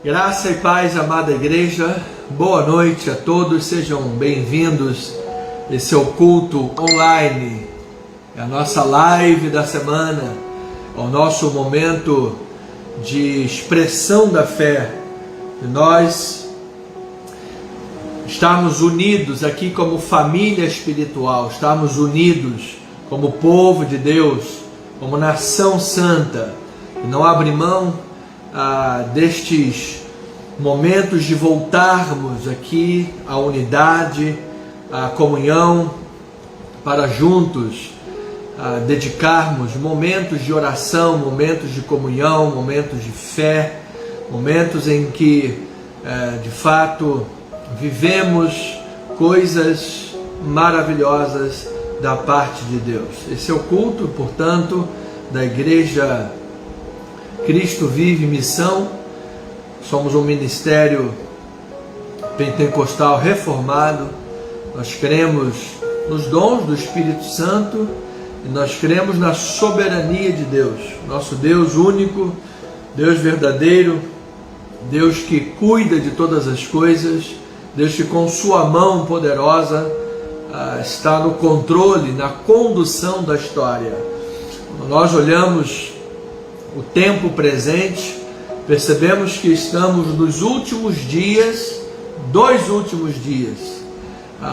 Graça e paz, amada igreja, boa noite a todos, sejam bem-vindos. Esse é o culto online, é a nossa live da semana, é o nosso momento de expressão da fé, de nós estarmos unidos aqui como família espiritual, estarmos unidos como povo de Deus, como nação santa, e não abre mão destes momentos de voltarmos aqui à unidade, à comunhão, para juntos dedicarmos momentos de oração, momentos de comunhão, momentos de fé, momentos em que de fato vivemos coisas maravilhosas da parte de Deus. Esse é o culto, portanto, da Igreja Cristo Vive Missão. Somos um ministério pentecostal reformado. Nós cremos nos dons do Espírito Santo e nós cremos na soberania de Deus, nosso Deus único, Deus verdadeiro, Deus que cuida de todas as coisas, Deus que com sua mão poderosa está no controle, na condução da história. Quando nós olhamos o tempo presente, percebemos que estamos nos últimos dias, dois últimos dias.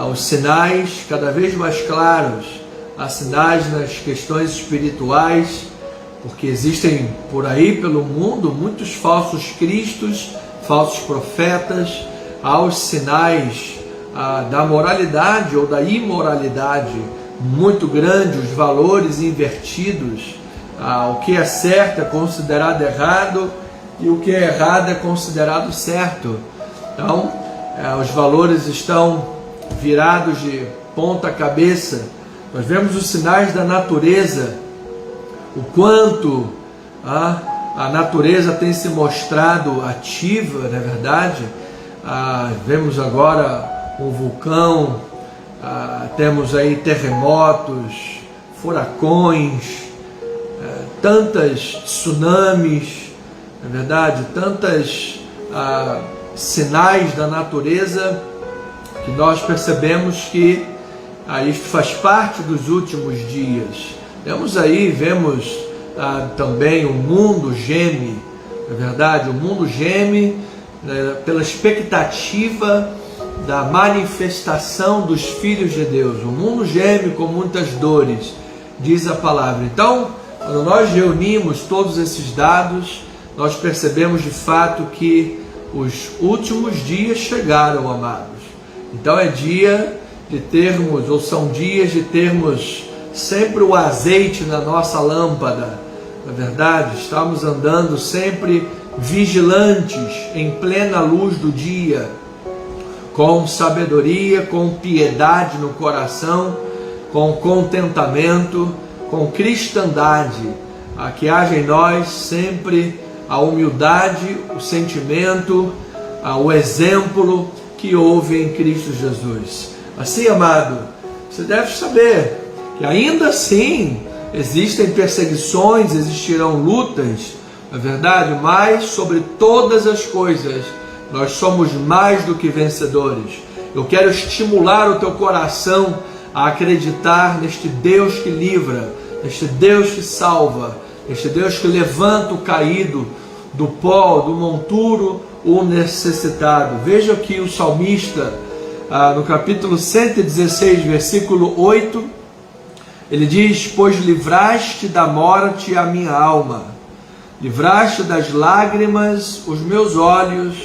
Os sinais cada vez mais claros, há sinais nas questões espirituais, porque existem por aí pelo mundo muitos falsos cristos, falsos profetas. Há os sinais da moralidade ou da imoralidade muito grande, os valores invertidos. O que é certo é considerado errado e o que é errado é considerado certo. Então, os valores estão virados de ponta cabeça. Nós vemos os sinais da natureza, o quanto a natureza tem se mostrado ativa, não é verdade? Vemos agora um vulcão, temos aí terremotos, furacões, tantas tsunamis, na verdade, tantas sinais da natureza que nós percebemos que isto faz parte dos últimos dias. Vemos também o mundo geme, na verdade, o mundo geme pela expectativa da manifestação dos filhos de Deus. O mundo geme com muitas dores, diz a palavra. Então, quando nós reunimos todos esses dados, nós percebemos de fato que os últimos dias chegaram, amados. Então é dia de termos, ou são dias de termos sempre o azeite na nossa lâmpada. Na verdade, estamos andando sempre vigilantes, em plena luz do dia, com sabedoria, com piedade no coração, com contentamento, com cristandade, que haja em nós sempre a humildade, o sentimento, o exemplo que houve em Cristo Jesus. Assim, amado, você deve saber que ainda assim existem perseguições, existirão lutas, não é verdade? Mas sobre todas as coisas nós somos mais do que vencedores. Eu quero estimular o teu coração a acreditar neste Deus que livra, neste Deus que salva, neste Deus que levanta o caído do pó, do monturo, o necessitado. Veja que o salmista, no capítulo 116, versículo 8, ele diz: pois livraste da morte a minha alma, livraste das lágrimas os meus olhos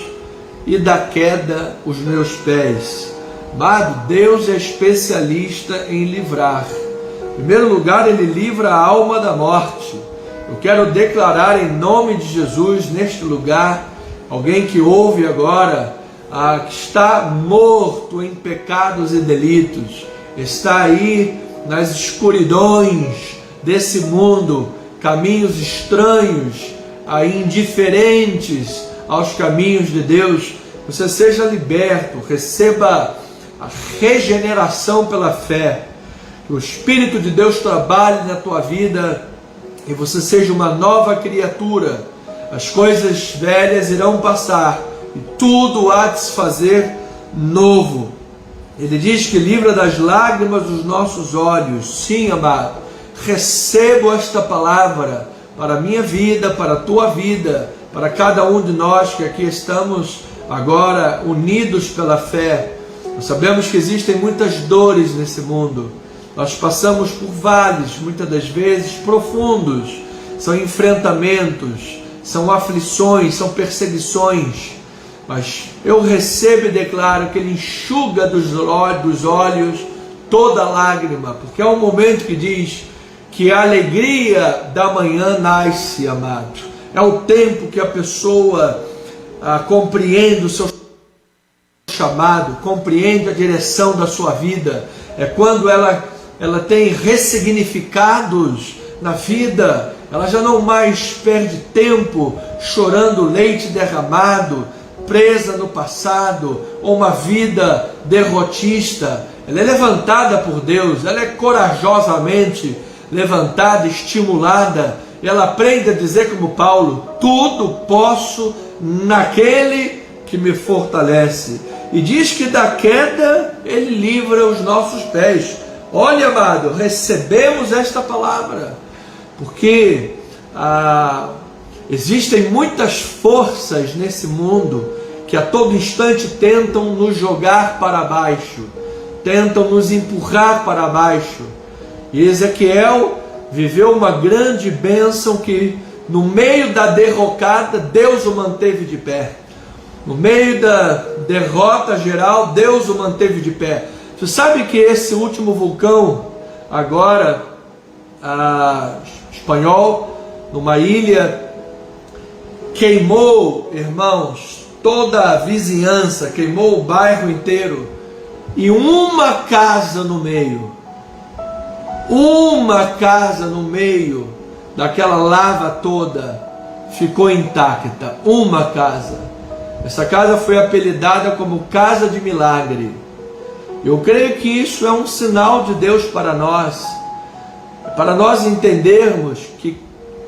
e da queda os meus pés. Amado, Deus é especialista em livrar. Em primeiro lugar, Ele livra a alma da morte. Eu quero declarar em nome de Jesus neste lugar, alguém que ouve agora, que está morto em pecados e delitos, está aí nas escuridões desse mundo, caminhos estranhos, indiferentes aos caminhos de Deus. Você seja liberto, receba a regeneração pela fé, que o Espírito de Deus trabalhe na tua vida e você seja uma nova criatura. as coisas velhas irão passar e tudo há de se fazer novo. Ele diz que livra das lágrimas os nossos olhos. Sim, amado, recebo esta palavra para a minha vida, para a tua vida, para cada um de nós que aqui estamos agora unidos pela fé. Nós sabemos que existem muitas dores nesse mundo. Nós passamos por vales, muitas das vezes profundos. São enfrentamentos, são aflições, são perseguições. Mas eu recebo e declaro que Ele enxuga dos olhos toda lágrima, porque é um momento que diz que a alegria da manhã nasce, amado. É o tempo que a pessoa compreende o seu chamado, compreende a direção da sua vida. É quando ela tem ressignificados na vida. Ela já não mais perde tempo chorando leite derramado, presa no passado, ou uma vida derrotista. Ela é levantada por Deus, ela é corajosamente levantada, estimulada, e ela aprende a dizer como Paulo: tudo posso naquele que me fortalece. E diz que da queda Ele livra os nossos pés. Olha, amado, recebemos esta palavra, porque existem muitas forças nesse mundo que a todo instante tentam nos jogar para baixo, tentam nos empurrar para baixo. E Ezequiel viveu uma grande bênção que no meio da derrocada Deus o manteve de pé. No meio da derrota geral, Deus o manteve de pé. Você sabe que esse último vulcão, agora, espanhol, numa ilha, queimou, irmãos, toda a vizinhança, queimou o bairro inteiro, e uma casa no meio daquela lava toda ficou intacta. Uma casa. Essa casa foi apelidada como Casa de Milagre. Eu creio que isso é um sinal de Deus para nós entendermos que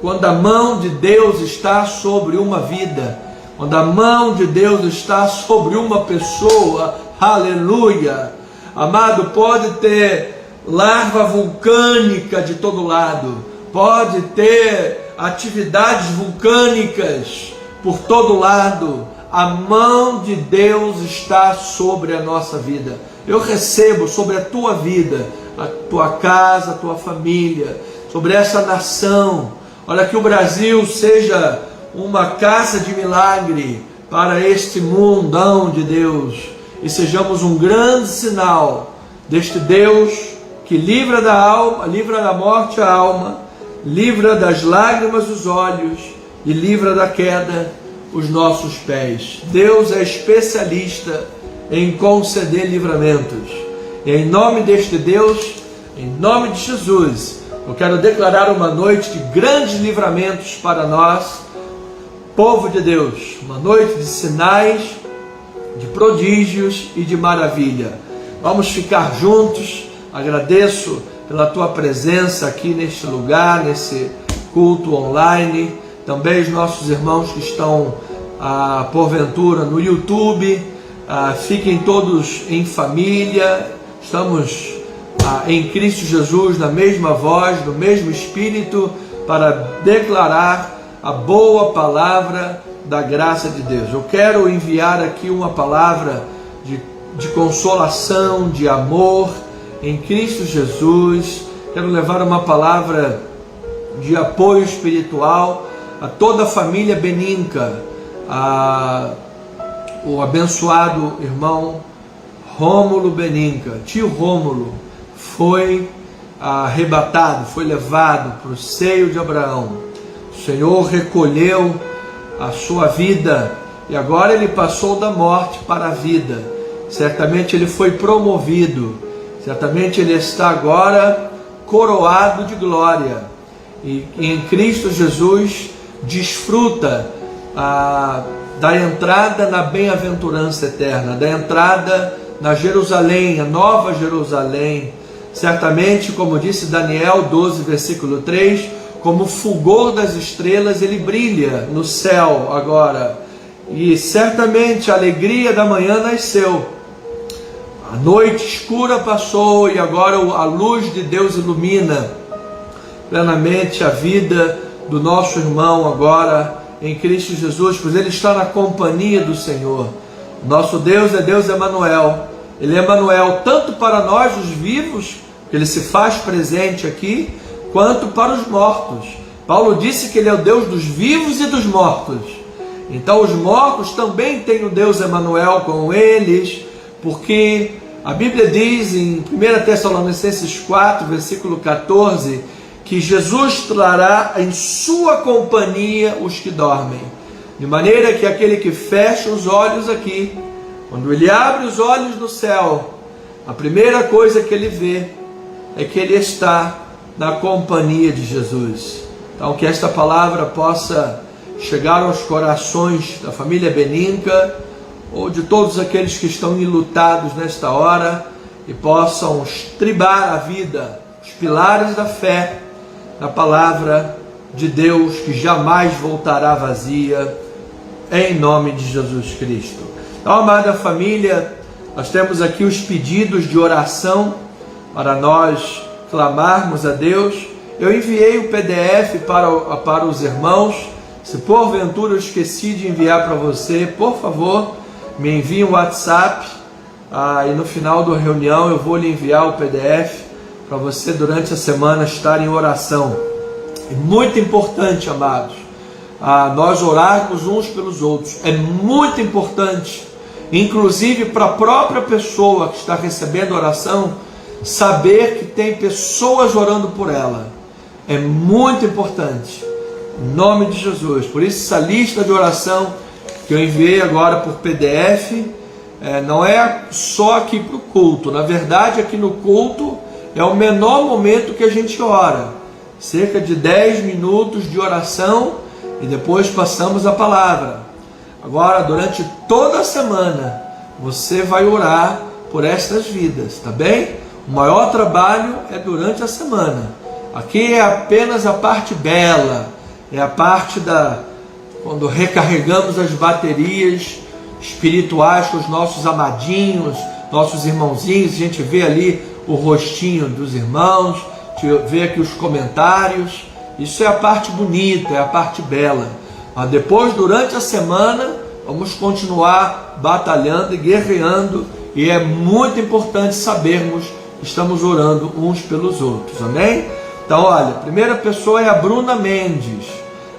quando a mão de Deus está sobre uma vida, quando a mão de Deus está sobre uma pessoa, aleluia, amado, pode ter larva vulcânica de todo lado, pode ter atividades vulcânicas por todo lado, a mão de Deus está sobre a nossa vida. Eu recebo sobre a tua vida, a tua casa, a tua família, sobre essa nação. Olha, que o Brasil seja uma casa de milagre para este mundão de Deus, e sejamos um grande sinal deste Deus que livra da alma, livra da morte a alma, livra das lágrimas os olhos e livra da queda os nossos pés. Deus é especialista em conceder livramentos. E em nome deste Deus, em nome de Jesus, eu quero declarar uma noite de grandes livramentos para nós, povo de Deus, uma noite de sinais, de prodígios e de maravilha. Vamos ficar juntos. Agradeço pela tua presença aqui neste lugar, nesse culto online. Também os nossos irmãos que estão porventura no YouTube, fiquem todos em família. Estamos em Cristo Jesus, na mesma voz, no mesmo Espírito, para declarar a boa palavra da graça de Deus. Eu quero enviar aqui uma palavra de consolação, de amor em Cristo Jesus. Quero levar uma palavra de apoio espiritual a toda a família Beninca, o abençoado irmão Rômulo Beninca. Tio Rômulo foi arrebatado, foi levado para o seio de Abraão. O Senhor recolheu a sua vida e agora ele passou da morte para a vida. Certamente ele foi promovido, certamente ele está agora coroado de glória, e em Cristo Jesus desfruta da entrada na bem-aventurança eterna, da entrada na Jerusalém, a nova Jerusalém. Certamente, como disse Daniel 12, versículo 3, como o fulgor das estrelas, ele brilha no céu agora. E certamente a alegria da manhã nasceu. A noite escura passou e agora a luz de Deus ilumina plenamente a vida do nosso irmão agora em Cristo Jesus, pois ele está na companhia do Senhor. Nosso Deus é Deus Emanuel. Ele é Emanuel tanto para nós, os vivos, que ele se faz presente aqui, quanto para os mortos. Paulo disse que ele é o Deus dos vivos e dos mortos. Então os mortos também têm o Deus Emanuel com eles, porque a Bíblia diz em 1 Tessalonicenses 4, versículo 14, que Jesus trará em sua companhia os que dormem. De maneira que aquele que fecha os olhos aqui, quando ele abre os olhos no céu, a primeira coisa que ele vê é que ele está na companhia de Jesus. Então que esta palavra possa chegar aos corações da família Beninca, ou de todos aqueles que estão enlutados nesta hora, e possam estribar a vida, os pilares da fé, na palavra de Deus, que jamais voltará vazia, em nome de Jesus Cristo. Então, amada família, nós temos aqui os pedidos de oração para nós clamarmos a Deus. Eu enviei o PDF para os irmãos. Se porventura eu esqueci de enviar para você, por favor, me envie um WhatsApp, e no final da reunião eu vou lhe enviar o PDF para você durante a semana estar em oração. É muito importante, amados, nós orarmos uns pelos outros. É muito importante, inclusive para a própria pessoa que está recebendo oração, saber que tem pessoas orando por ela. É muito importante, em nome de Jesus. Por isso essa lista de oração que eu enviei agora por PDF, não é só aqui para o culto. Na verdade, aqui no culto é o menor momento que a gente ora, cerca de 10 minutos de oração, e depois passamos a palavra. Agora, durante toda a semana, você vai orar por estas vidas, tá bem? O maior trabalho é durante a semana. Aqui é apenas a parte bela, é a parte quando recarregamos as baterias espirituais com os nossos amadinhos, nossos irmãozinhos. A gente vê ali o rostinho dos irmãos, a gente vê aqui os comentários. Isso é a parte bonita, é a parte bela. Mas depois, durante a semana, vamos continuar batalhando e guerreando, e é muito importante sabermos que estamos orando uns pelos outros, amém? Então, olha, a primeira pessoa é a Bruna Mendes.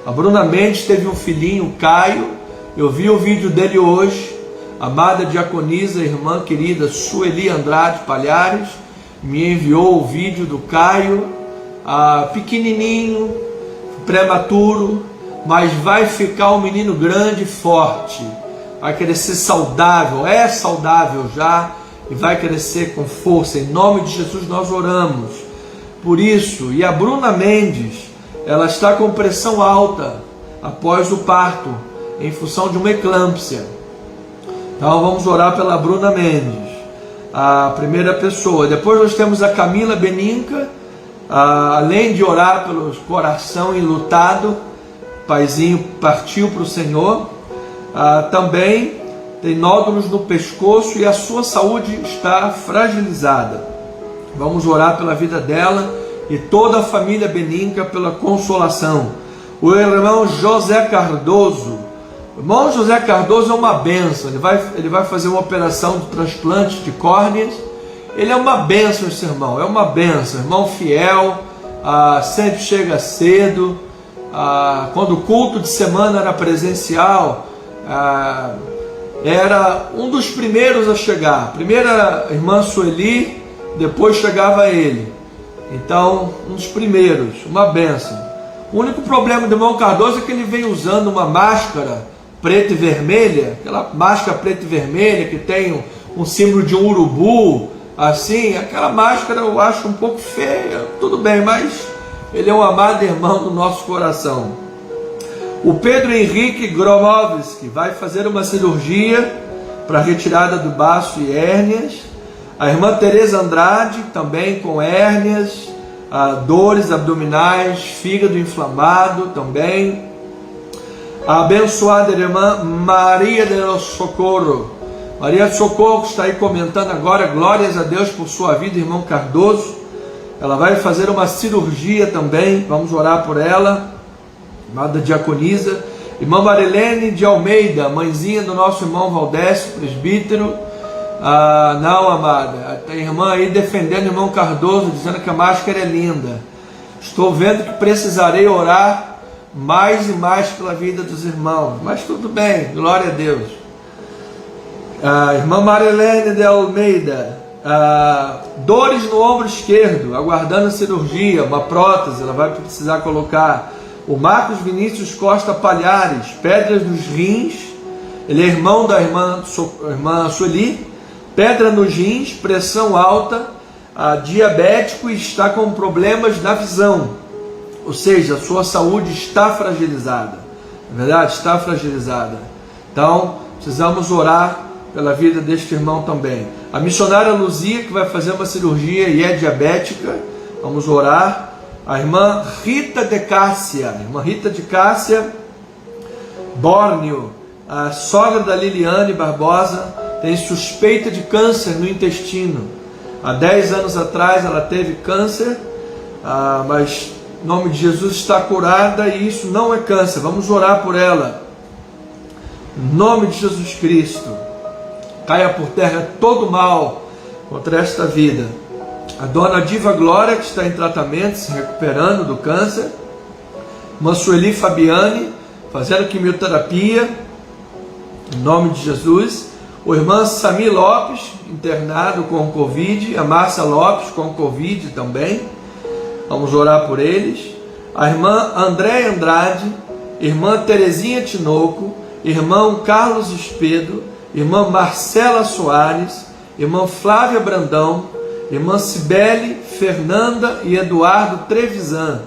A Bruna Mendes teve um filhinho, o Caio. Eu vi o vídeo dele hoje. Amada diaconisa, irmã querida Sueli Andrade Palhares, me enviou o vídeo do Caio, pequenininho, prematuro, mas vai ficar um menino grande e forte. Vai crescer saudável, é saudável já, e vai crescer com força. Em nome de Jesus nós oramos por isso. E a Bruna Mendes, ela está com pressão alta após o parto, em função de uma eclâmpsia. Então vamos orar pela Bruna Mendes, a primeira pessoa. Depois nós temos a Camila Beninca, além de orar pelo coração enlutado, o paizinho partiu para o Senhor, também tem nódulos no pescoço e a sua saúde está fragilizada. Vamos orar pela vida dela e toda a família Beninca pela consolação. O irmão José Cardoso. O irmão José Cardoso é uma bênção. Ele vai fazer uma operação de transplante de córneas. Ele é uma bênção, esse irmão. É uma bênção. Irmão fiel, sempre chega cedo. Quando o culto de semana era presencial, era um dos primeiros a chegar. Primeiro a irmã Sueli, depois chegava ele. Então, um dos primeiros, uma bênção. O único problema do irmão Cardoso é que ele vem usando uma máscara preta e vermelha, aquela máscara preta e vermelha que tem um símbolo de um urubu, assim. Aquela máscara eu acho um pouco feia, tudo bem, mas ele é um amado irmão do nosso coração. O Pedro Henrique Gromovski vai fazer uma cirurgia para retirada do baço e hérnias. A irmã Tereza Andrade, também com hérnias. dores abdominais, fígado inflamado também. A abençoada irmã Maria del Socorro. Maria do Socorro está aí comentando agora, glórias a Deus por sua vida, irmão Cardoso. Ela vai fazer uma cirurgia também, vamos orar por ela. Amada diaconisa. Irmã Marilene de Almeida, mãezinha do nosso irmão Valdécio, presbítero. Não, amada, a irmã aí defendendo o irmão Cardoso, dizendo que a máscara é linda. Estou vendo que precisarei orar mais e mais pela vida dos irmãos, mas tudo bem, glória a Deus. Irmã Marilene de Almeida, dores no ombro esquerdo, aguardando a cirurgia, uma prótese, ela vai precisar colocar. O Marcos Vinícius Costa Palhares, pedras nos rins, ele é irmão da irmã Sueli, pedra nos rins, pressão alta, diabético e está com problemas na visão, ou seja, a sua saúde está fragilizada, na verdade, está fragilizada. Então, precisamos orar pela vida deste irmão também. A missionária Luzia, que vai fazer uma cirurgia e é diabética, vamos orar. A irmã Rita de Cássia, Bórneo, a sogra da Liliane Barbosa, tem suspeita de câncer no intestino. Há 10 anos atrás ela teve câncer, mas em nome de Jesus está curada e isso não é câncer. Vamos orar por ela. Em nome de Jesus Cristo, caia por terra todo mal contra esta vida. A dona Diva Glória, que está em tratamento, se recuperando do câncer. Irmã Sueli Fabiane, fazendo quimioterapia, em nome de Jesus. O irmão Sami Lopes, internado com Covid. A Márcia Lopes, com Covid também. Vamos orar por eles. A irmã Andréia Andrade, irmã Terezinha Tinoco, irmão Carlos Espedo, irmã Marcela Soares, irmã Flávia Brandão, irmã Cibele, Fernanda e Eduardo Trevisan.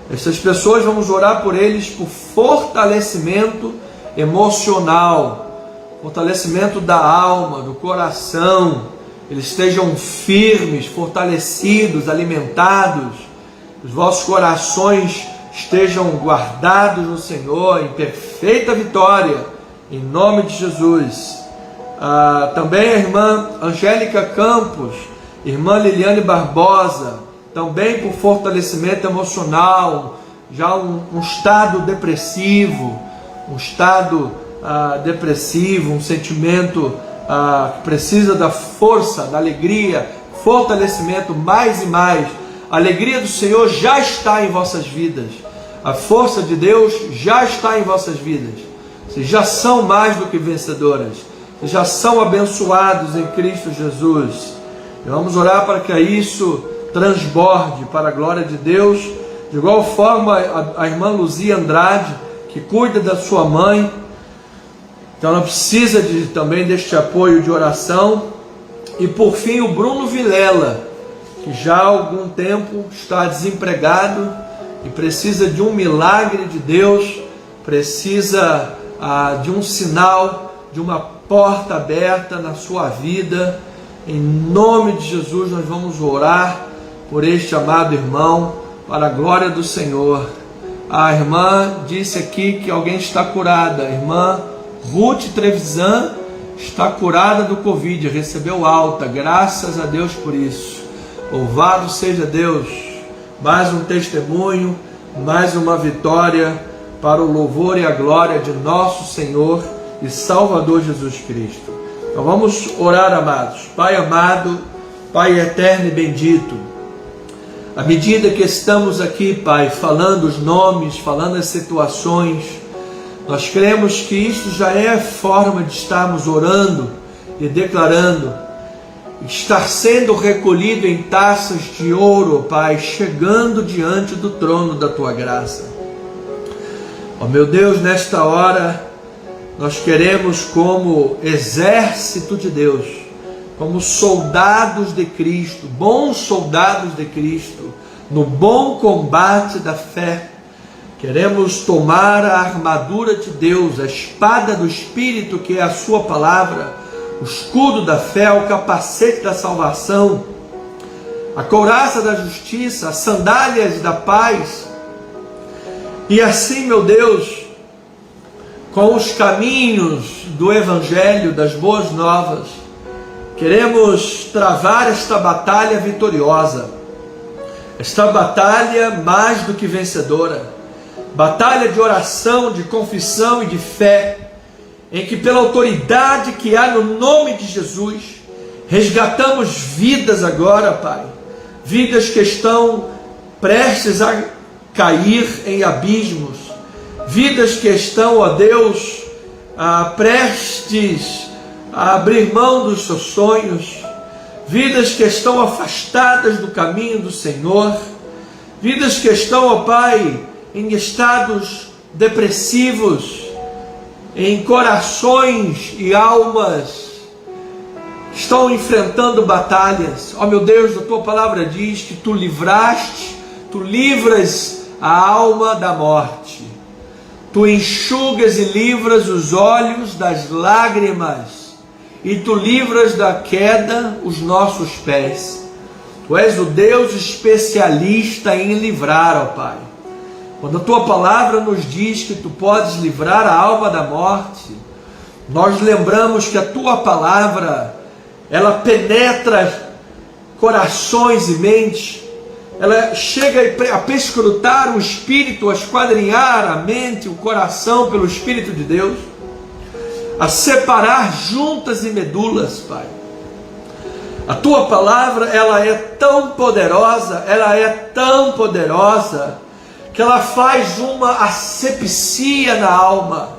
Essas pessoas, vamos orar por eles por fortalecimento emocional, fortalecimento da alma, do coração, eles estejam firmes, fortalecidos, alimentados, os vossos corações estejam guardados no Senhor, em perfeita vitória, em nome de Jesus. Também a irmã Angélica Campos, irmã Liliane Barbosa, também por fortalecimento emocional, já um estado depressivo, um sentimento que precisa da força, da alegria, fortalecimento mais e mais. A alegria do Senhor já está em vossas vidas, a força de Deus já está em vossas vidas. Vocês já são mais do que vencedoras, vocês já são abençoados em Cristo Jesus. E vamos orar para que isso transborde para a glória de Deus. De igual forma, a irmã Luzia Andrade, que cuida da sua mãe, então ela precisa também deste apoio de oração. E por fim, o Bruno Vilela, que já há algum tempo está desempregado e precisa de um milagre de Deus, precisa de um sinal, de uma porta aberta na sua vida. Em nome de Jesus nós vamos orar por este amado irmão, para a glória do Senhor. A irmã disse aqui que alguém está curada. A irmã Ruth Trevisan está curada do Covid, recebeu alta, graças a Deus por isso. Louvado seja Deus. Mais um testemunho, mais uma vitória para o louvor e a glória de nosso Senhor e Salvador Jesus Cristo. Então vamos orar, amados. Pai amado, Pai eterno e bendito, à medida que estamos aqui, Pai, falando os nomes, falando as situações, nós cremos que isto já é forma de estarmos orando e declarando, estar sendo recolhido em taças de ouro, Pai, chegando diante do trono da Tua graça. Ó meu Deus, nesta hora, nós queremos, como exército de Deus, como soldados de Cristo, bons soldados de Cristo, no bom combate da fé, queremos tomar a armadura de Deus, a espada do Espírito, que é a sua palavra, o escudo da fé, o capacete da salvação, a couraça da justiça, as sandálias da paz. E assim, meu Deus, com os caminhos do Evangelho, das boas novas, queremos travar esta batalha vitoriosa, esta batalha mais do que vencedora, batalha de oração, de confissão e de fé, em que pela autoridade que há no nome de Jesus, resgatamos vidas agora, Pai, vidas que estão prestes a cair em abismos, vidas que estão, ó Deus, prestes a abrir mão dos seus sonhos, vidas que estão afastadas do caminho do Senhor, vidas que estão, ó Pai, em estados depressivos, em corações e almas, estão enfrentando batalhas. Ó meu Deus, a tua palavra diz que tu livras a alma da morte, tu enxugas e livras os olhos das lágrimas, e tu livras da queda os nossos pés. Tu és o Deus especialista em livrar, ó Pai. Quando a tua palavra nos diz que tu podes livrar a alma da morte, nós lembramos que a tua palavra, ela penetra corações e mentes, ela chega a perscrutar o espírito, a esquadrinhar a mente, o coração pelo Espírito de Deus, a separar juntas e medulas, Pai. A tua palavra, ela é tão poderosa, que ela faz uma asepsia na alma,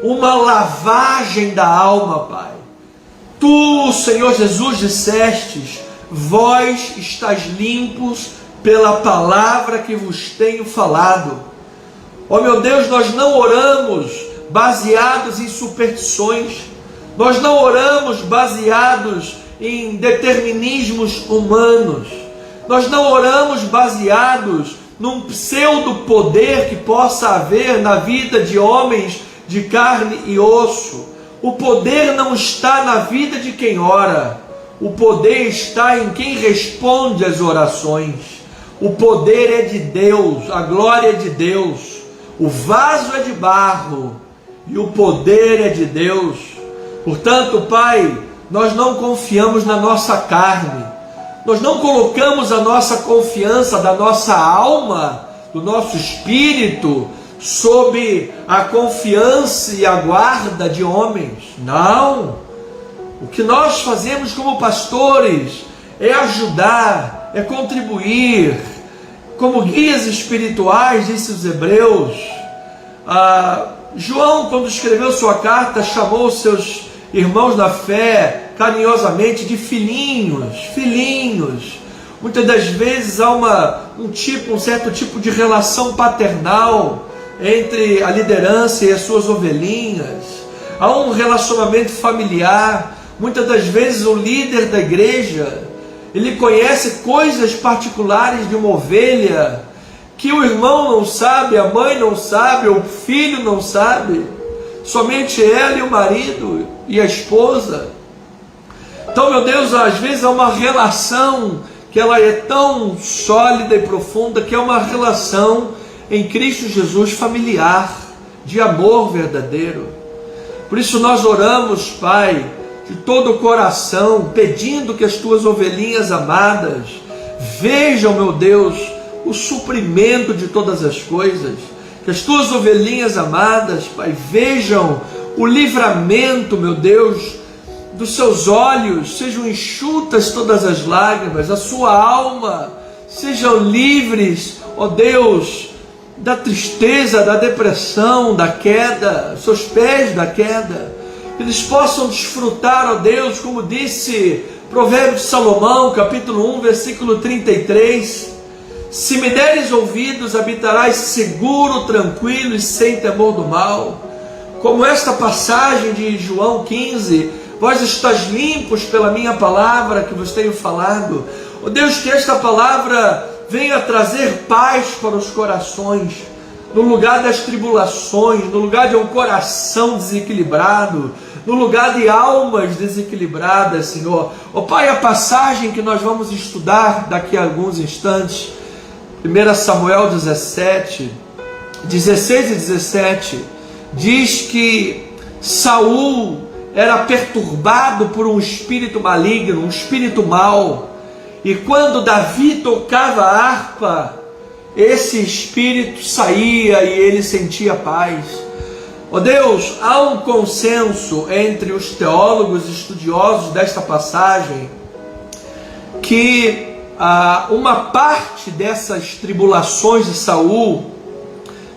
uma lavagem da alma, Pai. Tu, Senhor Jesus, dissestes: vós estáis limpos pela palavra que vos tenho falado. Ó meu Deus, nós não oramos baseados em superstições, nós não oramos baseados em determinismos humanos, nós não oramos baseados num pseudo poder que possa haver na vida de homens de carne e osso. O poder não está na vida de quem ora, o poder está em quem responde às orações. O poder é de Deus, a glória é de Deus, o vaso é de barro e o poder é de Deus. Portanto, Pai, nós não confiamos na nossa carne, nós não colocamos a nossa confiança da nossa alma, do nosso espírito, sob a confiança e a guarda de homens. Não! O que nós fazemos como pastores é ajudar, é contribuir, como guias espirituais, disse os Hebreus. João, quando escreveu sua carta, chamou seus irmãos na fé carinhosamente de filhinhos. Muitas das vezes há um certo tipo de relação paternal entre a liderança e as suas ovelhinhas. Há um relacionamento familiar. Muitas das vezes o líder da igreja, ele conhece coisas particulares de uma ovelha que o irmão não sabe, a mãe não sabe, o filho não sabe, somente ela e o marido e a esposa. Então, meu Deus, às vezes há uma relação que ela é tão sólida e profunda, que é uma relação em Cristo Jesus familiar, de amor verdadeiro. Por isso nós oramos, Pai, de todo o coração, pedindo que as tuas ovelhinhas amadas vejam, meu Deus, o suprimento de todas as coisas, que as tuas ovelhinhas amadas, Pai, vejam o livramento, meu Deus, dos seus olhos, sejam enxutas todas as lágrimas, a sua alma, sejam livres, ó Deus, da tristeza, da depressão, da queda, seus pés da queda, que eles possam desfrutar, ó Deus, como disse Provérbio de Salomão, capítulo 1, versículo 33, se me deres ouvidos, habitarás seguro, tranquilo e sem temor do mal. Como esta passagem de João 15, vós estáis limpos pela minha palavra que vos tenho falado. Ó Deus, que esta palavra venha trazer paz para os corações. no lugar das tribulações, no lugar de um coração desequilibrado, no lugar de almas desequilibradas, Senhor. Ó Pai, a passagem que nós vamos estudar daqui a alguns instantes, 1 Samuel 17, 16 e 17, diz que Saul era perturbado por um espírito maligno, um espírito mau, e quando Davi tocava a harpa, esse espírito saía e ele sentia paz. Ó Deus, há um consenso entre os teólogos estudiosos desta passagem que uma parte dessas tribulações de Saul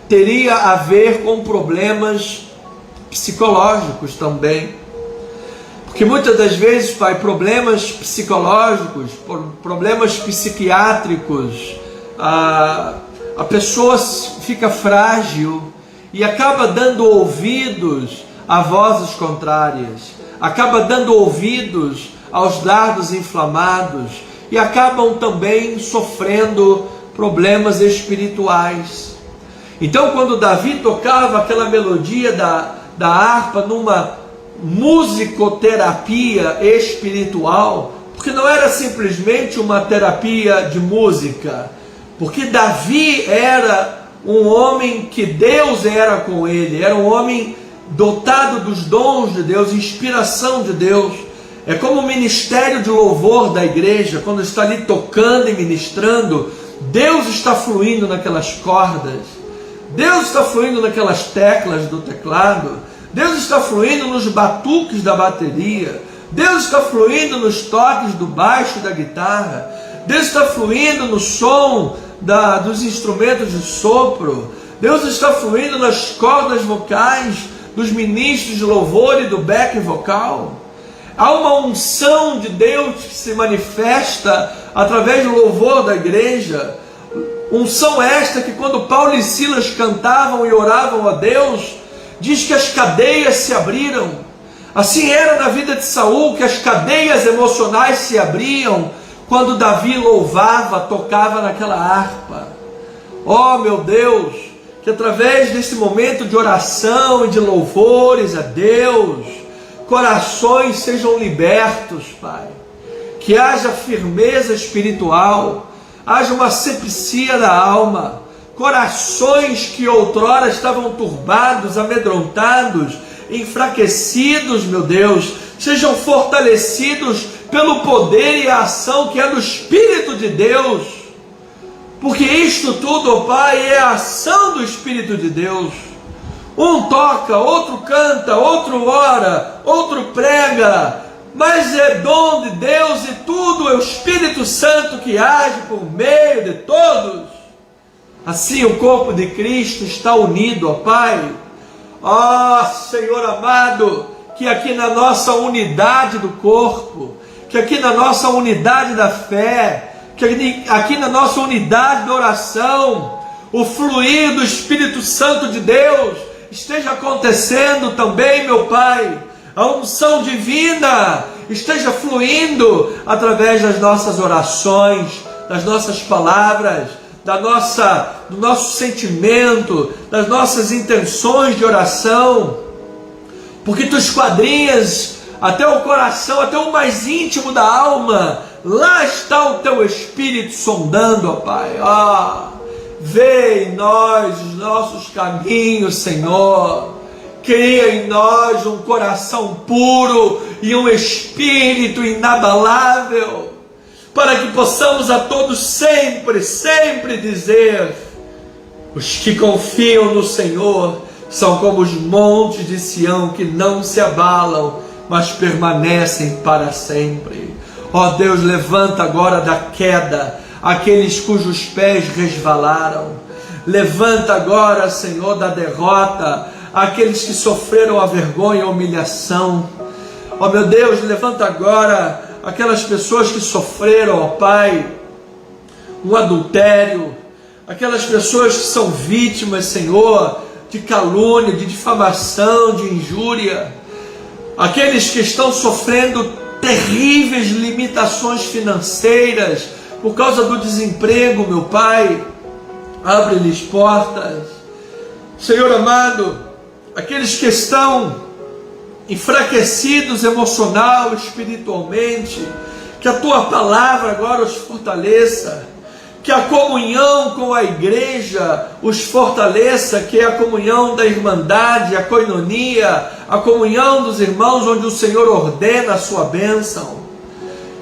teria a ver com problemas psicológicos também. Porque muitas das vezes, Pai, problemas psicológicos, problemas psiquiátricos, a pessoa fica frágil e acaba dando ouvidos a vozes contrárias, acaba dando ouvidos aos dardos inflamados e acabam também sofrendo problemas espirituais. Então, quando Davi tocava aquela melodia da harpa numa musicoterapia espiritual, porque não era simplesmente uma terapia de música, porque Davi era um homem que Deus era com ele, era um homem dotado dos dons de Deus, inspiração de Deus. É como o ministério de louvor da igreja, quando está ali tocando e ministrando, Deus está fluindo naquelas cordas, Deus está fluindo naquelas teclas do teclado, Deus está fluindo nos batuques da bateria, Deus está fluindo nos toques do baixo e da guitarra, Deus está fluindo no som dos instrumentos de sopro, Deus está fluindo nas cordas vocais dos ministros de louvor e do back vocal. Há uma unção de Deus que se manifesta através do louvor da igreja, unção esta que quando Paulo e Silas cantavam e oravam a Deus, diz que as cadeias se abriram. Assim era na vida de Saul, que as cadeias emocionais se abriam quando Davi louvava, tocava naquela harpa. Oh meu Deus, que através desse momento de oração e de louvores a Deus, corações sejam libertos, Pai. Que haja firmeza espiritual, haja uma asepsia da alma. Corações que outrora estavam turbados, amedrontados, enfraquecidos, meu Deus, sejam fortalecidos pelo poder e a ação que é do Espírito de Deus. Porque isto tudo, ó Pai, é a ação do Espírito de Deus. Um toca, outro canta, outro ora, outro prega, mas é dom de Deus e tudo é o Espírito Santo que age por meio de todos. Assim o corpo de Cristo está unido, ó Pai. Ó Senhor amado, que aqui na nossa unidade do corpo, que aqui na nossa unidade da fé, que aqui na nossa unidade da oração, o fluir do Espírito Santo de Deus esteja acontecendo também, meu Pai. A unção divina esteja fluindo através das nossas orações, das nossas palavras, do nosso sentimento, das nossas intenções de oração, porque Tu esquadrinhas até o coração, até o mais íntimo da alma. Lá está o Teu Espírito sondando, ó Pai. Vê em nós os nossos caminhos, Senhor. Cria em nós um coração puro e um espírito inabalável, para que possamos a todos sempre, sempre dizer: os que confiam no Senhor são como os montes de Sião, que não se abalam, mas permanecem para sempre. Ó Deus, levanta agora da queda aqueles cujos pés resvalaram. Levanta agora, Senhor, da derrota aqueles que sofreram a vergonha e a humilhação. Ó meu Deus, levanta agora aquelas pessoas que sofreram, ó Pai, um adultério, aquelas pessoas que são vítimas, Senhor, de calúnia, de difamação, de injúria, aqueles que estão sofrendo terríveis limitações financeiras por causa do desemprego, meu Pai, abre-lhes portas. Senhor amado, aqueles que estão enfraquecidos emocional, espiritualmente, que a Tua palavra agora os fortaleça, que a comunhão com a igreja os fortaleça, que é a comunhão da irmandade, a coinonia, a comunhão dos irmãos, onde o Senhor ordena a sua bênção.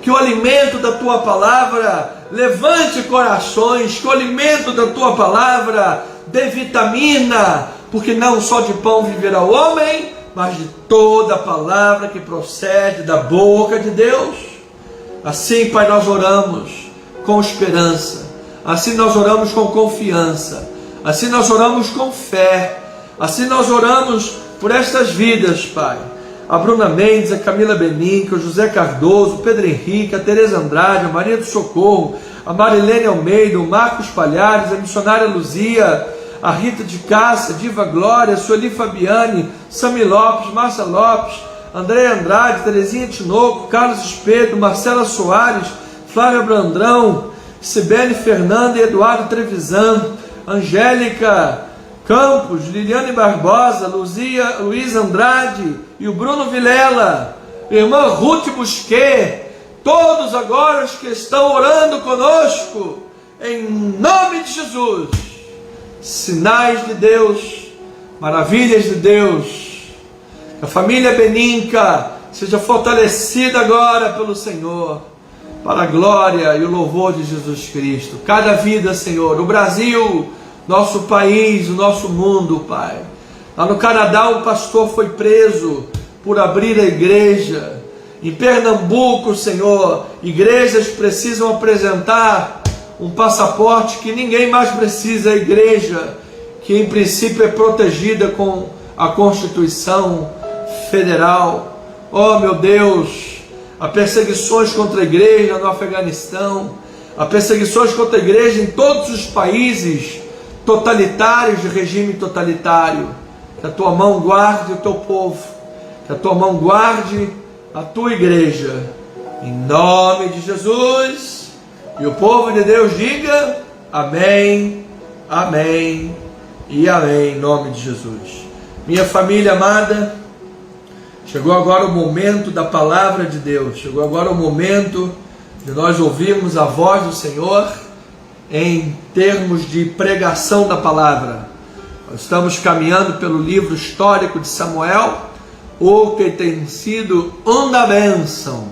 Que o alimento da Tua palavra levante corações, que o alimento da Tua palavra dê vitamina, porque não só de pão viverá o homem, mas de toda a palavra que procede da boca de Deus. Assim, Pai, nós oramos com esperança, assim nós oramos com confiança, assim nós oramos com fé, assim nós oramos por estas vidas, Pai. A Bruna Mendes, a Camila Beninca, o José Cardoso, o Pedro Henrique, a Tereza Andrade, a Maria do Socorro, a Marilene Almeida, o Marcos Palhares, a missionária Luzia, a Rita de Cássia, Diva Glória, Sueli Fabiane, Sami Lopes, Márcia Lopes, André Andrade, Terezinha Tinoco, Carlos Espeto, Marcela Soares, Flávia Brandrão, Sibeli Fernanda e Eduardo Trevisan, Angélica Campos, Liliane Barbosa, Luiz Andrade e o Bruno Vilela, irmã Ruth Busquet, todos agora os que estão orando conosco, em nome de Jesus, sinais de Deus, maravilhas de Deus, que a família Beninca seja fortalecida agora pelo Senhor, para a glória e o louvor de Jesus Cristo. Cada vida, Senhor, o Brasil, nosso país, o nosso mundo, Pai. Lá no Canadá, um pastor foi preso por abrir a igreja. Em Pernambuco, Senhor, igrejas precisam apresentar um passaporte que ninguém mais precisa, a igreja, que em princípio é protegida com a Constituição Federal. Oh, meu Deus, há perseguições contra a igreja no Afeganistão, há perseguições contra a igreja em todos os países totalitários, de regime totalitário. Que a Tua mão guarde o Teu povo, que a Tua mão guarde a Tua igreja, em nome de Jesus. E o povo de Deus diga amém, amém e amém, em nome de Jesus. Minha família amada, chegou agora o momento da palavra de Deus, chegou agora o momento de nós ouvirmos a voz do Senhor em termos de pregação da palavra. Nós estamos caminhando pelo livro histórico de Samuel, o que tem sido uma bênção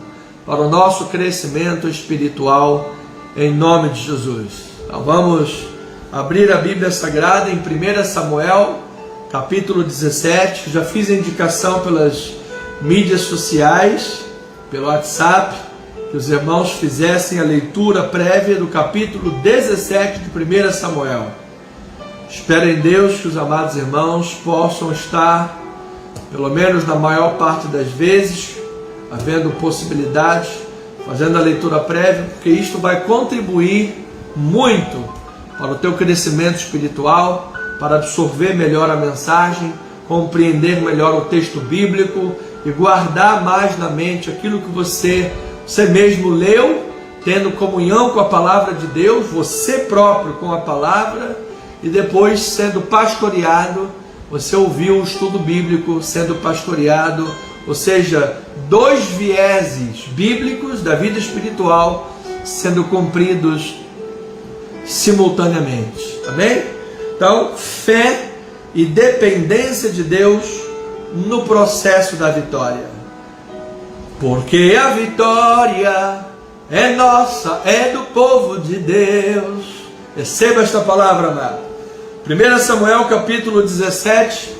para o nosso crescimento espiritual, em nome de Jesus. Então vamos abrir a Bíblia Sagrada em 1 Samuel, capítulo 17. Já fiz a indicação pelas mídias sociais, pelo WhatsApp, que os irmãos fizessem a leitura prévia do capítulo 17 de 1 Samuel. Espero em Deus que os amados irmãos possam estar, pelo menos na maior parte das vezes, havendo possibilidade, fazendo a leitura prévia, porque isto vai contribuir muito para o teu crescimento espiritual, para absorver melhor a mensagem, compreender melhor o texto bíblico e guardar mais na mente aquilo que você mesmo leu, tendo comunhão com a palavra de Deus, você próprio com a palavra, e depois sendo pastoreado, você ouviu o estudo bíblico sendo pastoreado, ou seja, dois vieses bíblicos da vida espiritual sendo cumpridos simultaneamente. Amém? Então, fé e dependência de Deus no processo da vitória. Porque a vitória é nossa, é do povo de Deus. Receba esta palavra, amado. 1 Samuel capítulo 17,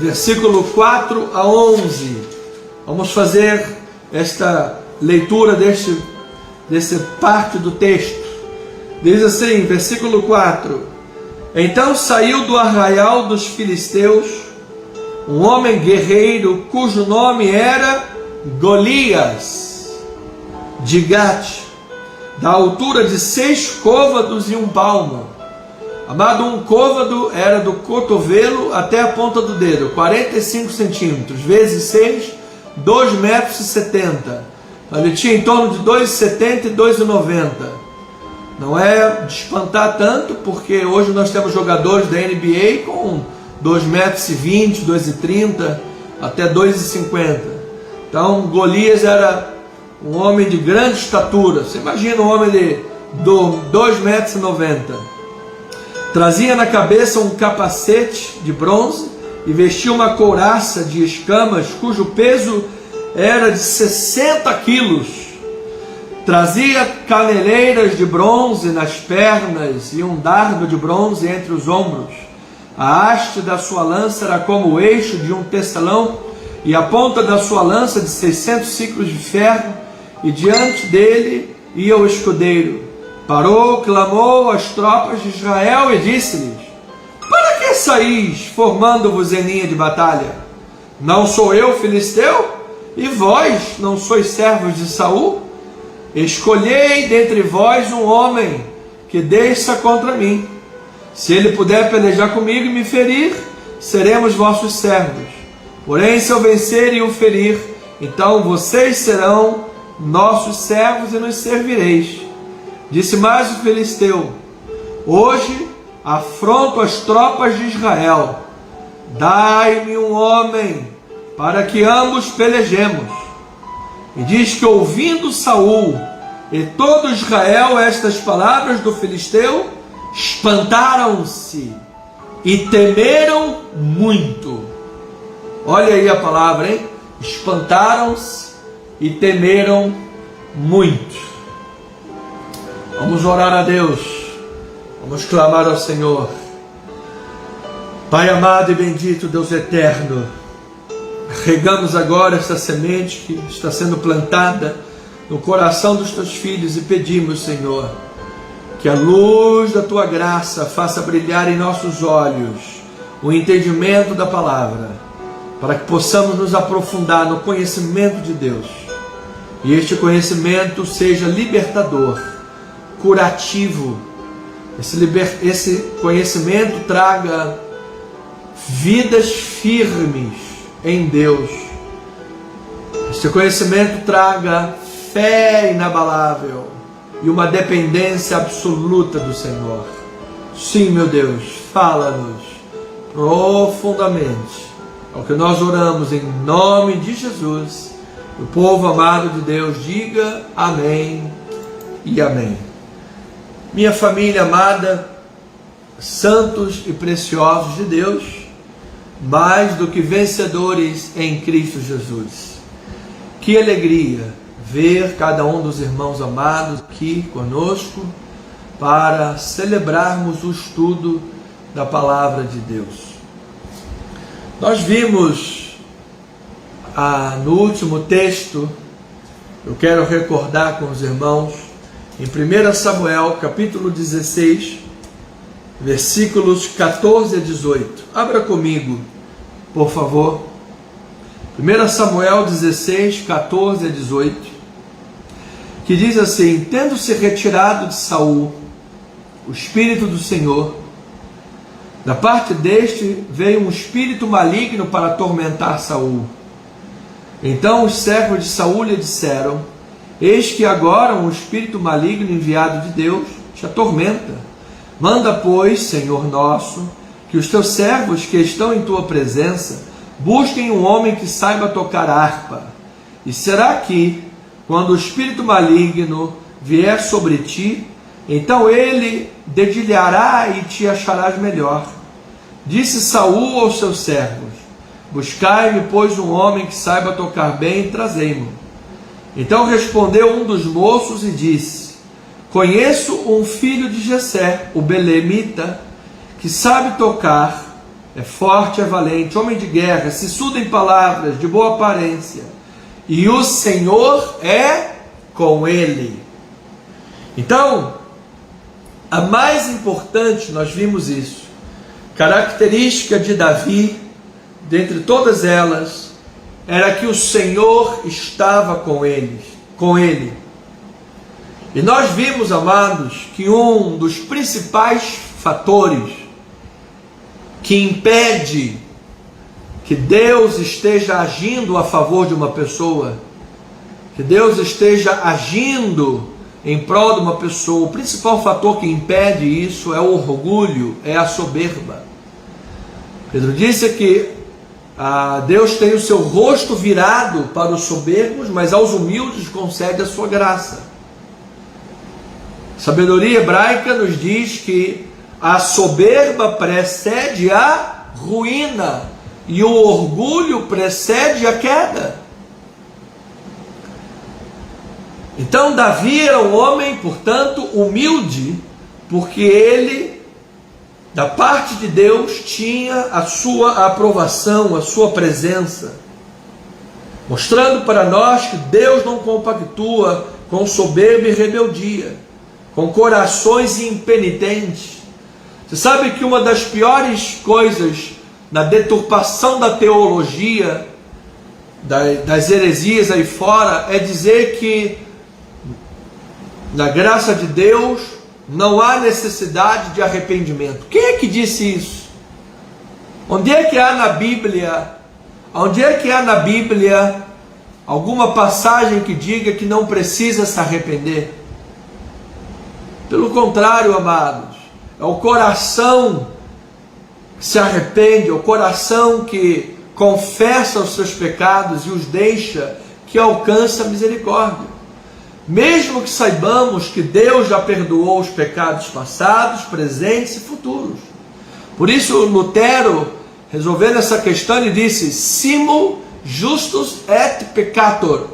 versículo 4 a 11. Vamos fazer esta leitura desse parte do texto. Diz assim, versículo 4: Então saiu do arraial dos filisteus um homem guerreiro cujo nome era Golias, de Gate, da altura de 6 côvados e 1 palmo. Amado, um côvado era do cotovelo até a ponta do dedo, 45 centímetros, vezes 6, 2,70 metros. Ele tinha em torno de 2,70 e 2,90. Não é de espantar tanto, porque hoje nós temos jogadores da NBA com 2,20 m, 2,30 m, até 2,50 m. Então Golias era um homem de grande estatura. Você imagina um homem de 2,90 m. Trazia na cabeça um capacete de bronze e vestia uma couraça de escamas, cujo peso era de 60 quilos. Trazia caneleiras de bronze nas pernas e um dardo de bronze entre os ombros. A haste da sua lança era como o eixo de um tecelão, e a ponta da sua lança de 600 ciclos de ferro, e diante dele ia o escudeiro. Parou, clamou às tropas de Israel e disse-lhes: para que saís, formando-vos em linha de batalha? Não sou eu filisteu? E vós não sois servos de Saul? Escolhei dentre vós um homem que desça contra mim. Se ele puder pelejar comigo e me ferir, seremos vossos servos. Porém, se eu vencer e o ferir, então vocês serão nossos servos e nos servireis. Disse mais o filisteu: hoje afronto as tropas de Israel. Dai-me um homem para que ambos pelejemos. E diz que, ouvindo Saul e todo Israel estas palavras do filisteu, espantaram-se e temeram muito. Olha aí a palavra, hein? Espantaram-se e temeram muito. Vamos orar a Deus. Vamos clamar ao Senhor. Pai amado e bendito, Deus eterno, regamos agora essa semente que está sendo plantada no coração dos teus filhos e pedimos, Senhor, que a luz da tua graça faça brilhar em nossos olhos o entendimento da palavra, para que possamos nos aprofundar no conhecimento de Deus, e este conhecimento seja libertador, curativo. Esse conhecimento traga vidas firmes em Deus. Este conhecimento traga fé inabalável e uma dependência absoluta do Senhor. Sim, meu Deus, fala-nos profundamente. É o que nós oramos em nome de Jesus. O povo amado de Deus diga amém e amém. Minha família amada, santos e preciosos de Deus, mais do que vencedores em Cristo Jesus. Que alegria ver cada um dos irmãos amados aqui conosco para celebrarmos o estudo da palavra de Deus. Nós vimos no último texto, eu quero recordar com os irmãos, em 1 Samuel capítulo 16, versículos 14 a 18. Abra comigo, por favor. 1 Samuel 16, 14 a 18, que diz assim: tendo-se retirado de Saul o Espírito do Senhor, da parte deste veio um espírito maligno para atormentar Saul. Então os servos de Saul lhe disseram: eis que agora um espírito maligno enviado de Deus te atormenta. Manda, pois, Senhor nosso, que os teus servos que estão em tua presença busquem um homem que saiba tocar harpa. E será que, quando o espírito maligno vier sobre ti, então ele dedilhará e te acharás melhor. Disse Saul aos seus servos: buscai-me, pois, um homem que saiba tocar bem e trazei-mo. Então respondeu um dos moços e disse: conheço um filho de Jessé, o belemita, que sabe tocar, é forte, é valente, homem de guerra, sisudo em palavras, de boa aparência, e o Senhor é com ele. Então, a mais importante, nós vimos isso, característica de Davi, dentre todas elas, era que o Senhor estava com ele. E nós vimos, amados, que um dos principais fatores que impede que Deus esteja agindo a favor de uma pessoa, que Deus esteja agindo em prol de uma pessoa, o principal fator que impede isso é o orgulho, é a soberba. Pedro disse que Deus tem o seu rosto virado para os soberbos, mas aos humildes concede a sua graça. A sabedoria hebraica nos diz que a soberba precede a ruína e o orgulho precede a queda. Então Davi era um homem, portanto, humilde, porque ele, da parte de Deus, tinha a sua aprovação, a sua presença, mostrando para nós que Deus não compactua com soberba e rebeldia, com corações impenitentes. Você sabe que uma das piores coisas na deturpação da teologia, das heresias aí fora, é dizer que na graça de Deus não há necessidade de arrependimento. Quem é que disse isso? Onde é que há na Bíblia? Onde é que há na Bíblia alguma passagem que diga que não precisa se arrepender? Pelo contrário, amados, é o coração que se arrepende, é o coração que confessa os seus pecados e os deixa, que alcança a misericórdia. Mesmo que saibamos que Deus já perdoou os pecados passados, presentes e futuros. Por isso Lutero, resolvendo essa questão, ele disse: simul justus et peccator.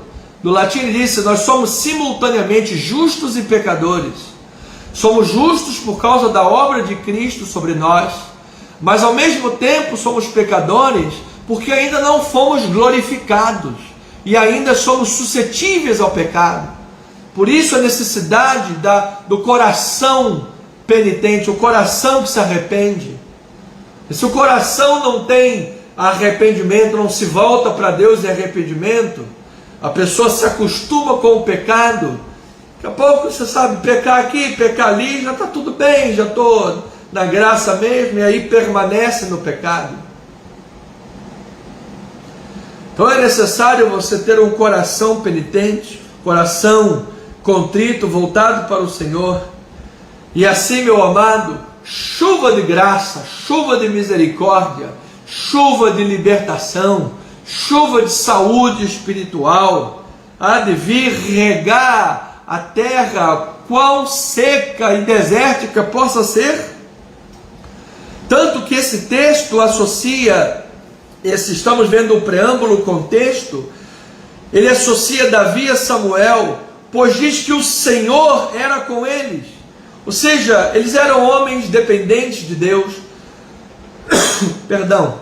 No latim ele disse: nós somos simultaneamente justos e pecadores. Somos justos por causa da obra de Cristo sobre nós, mas ao mesmo tempo somos pecadores porque ainda não fomos glorificados e ainda somos suscetíveis ao pecado. Por isso a necessidade do coração penitente, o coração que se arrepende. E se o coração não tem arrependimento, não se volta para Deus em arrependimento, a pessoa se acostuma com o pecado. Daqui a pouco você sabe, pecar aqui, pecar ali, já está tudo bem, já estou na graça mesmo, e aí permanece no pecado. Então é necessário você ter um coração penitente, coração contrito, voltado para o Senhor. E assim, meu amado, chuva de graça, chuva de misericórdia, chuva de libertação, chuva de saúde espiritual, há de vir regar a terra, quão seca e desértica possa ser. Tanto que esse texto associa, estamos vendo o preâmbulo, o contexto, ele associa Davi a Samuel, pois diz que o Senhor era com eles. Ou seja, eles eram homens dependentes de Deus, perdão,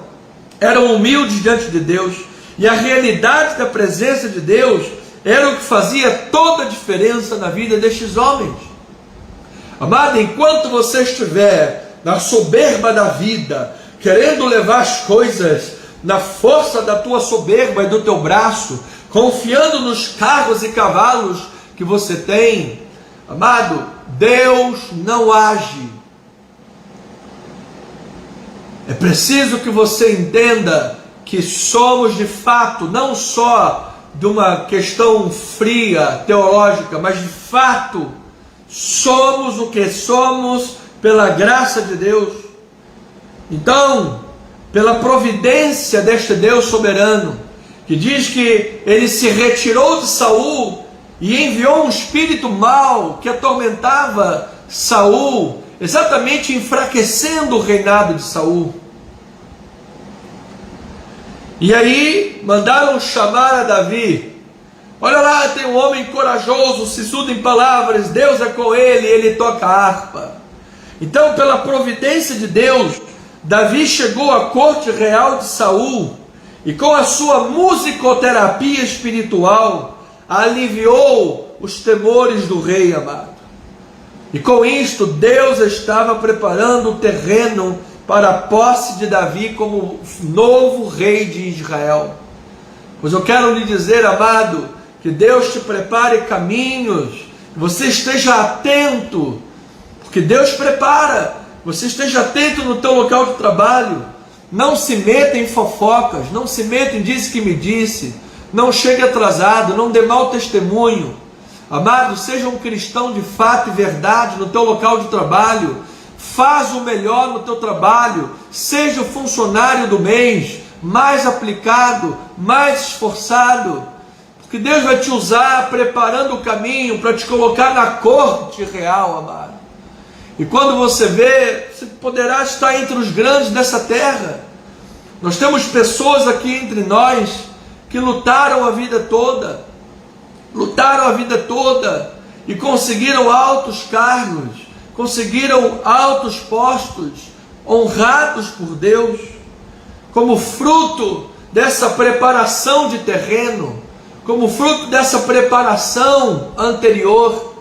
eram humildes diante de Deus, e a realidade da presença de Deus era o que fazia toda a diferença na vida destes homens. Amado, enquanto você estiver na soberba da vida, querendo levar as coisas na força da tua soberba e do teu braço, confiando nos carros e cavalos que você tem, amado, Deus não age. É preciso que você entenda que somos de fato, não só de uma questão fria, teológica, mas de fato somos o que somos pela graça de Deus. Então, pela providência deste Deus soberano, que diz que ele se retirou de Saul e enviou um espírito mau que atormentava Saul, exatamente enfraquecendo o reinado de Saul. E aí mandaram chamar a Davi. Olha lá, tem um homem corajoso, sisudo em palavras, Deus é com ele, ele toca a harpa. Então, pela providência de Deus, Davi chegou à corte real de Saul e com a sua musicoterapia espiritual aliviou os temores do rei, amado. E com isto Deus estava preparando o terreno para a posse de Davi como novo rei de Israel. Pois eu quero lhe dizer, amado, que Deus te prepare caminhos, que você esteja atento, porque Deus prepara, você esteja atento no teu local de trabalho, não se meta em fofocas, não se meta em disse que me disse, não chegue atrasado, não dê mau testemunho. Amado, seja um cristão de fato e verdade no teu local de trabalho, faz o melhor no teu trabalho, seja o funcionário do mês, mais aplicado, mais esforçado, porque Deus vai te usar preparando o caminho para te colocar na corte real, amado. E quando você vê, você poderá estar entre os grandes dessa terra. Nós temos pessoas aqui entre nós que lutaram a vida toda, e conseguiram altos cargos, conseguiram altos postos, honrados por Deus, como fruto dessa preparação de terreno, como fruto dessa preparação anterior.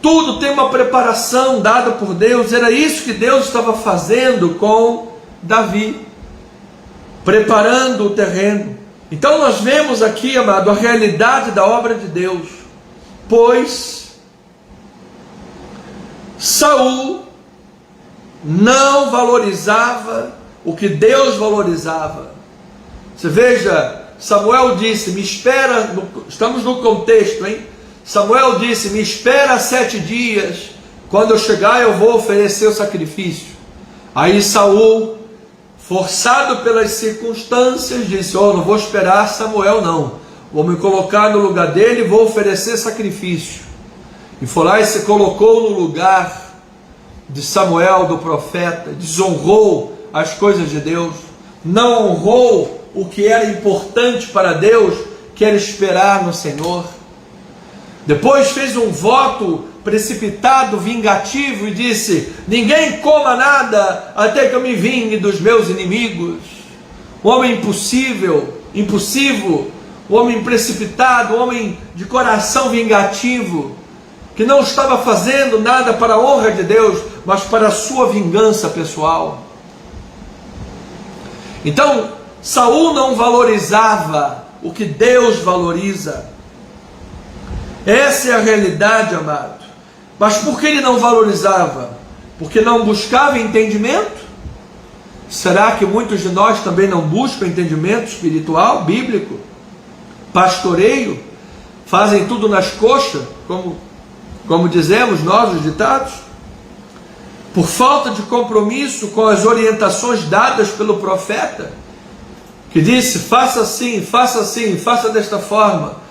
Tudo tem uma preparação dada por Deus. Era isso que Deus estava fazendo com Davi, preparando o terreno. Então nós vemos aqui, amado, a realidade da obra de Deus, pois Saul não valorizava o que Deus valorizava. Você veja, Samuel disse, me espera, estamos no contexto, hein? Samuel disse, me espera 7 dias, quando eu chegar eu vou oferecer o sacrifício. Aí Saul, forçado pelas circunstâncias, disse, não vou esperar Samuel não, vou me colocar no lugar dele e vou oferecer sacrifício. E foi lá e se colocou no lugar de Samuel, do profeta, desonrou as coisas de Deus, não honrou o que era importante para Deus, que era esperar no Senhor. Depois fez um voto precipitado, vingativo, e disse, ninguém coma nada até que eu me vingue dos meus inimigos. Um homem impulsivo, um homem precipitado, um homem de coração vingativo, que não estava fazendo nada para a honra de Deus, mas para a sua vingança pessoal. Então, Saul não valorizava o que Deus valoriza. Essa é a realidade, amado. Mas por que ele não valorizava? Porque não buscava entendimento? Será que muitos de nós também não buscam entendimento espiritual, bíblico, pastoreio? Fazem tudo nas coxas, como dizemos nós, os ditados? Por falta de compromisso com as orientações dadas pelo profeta, que disse, faça assim, faça desta forma.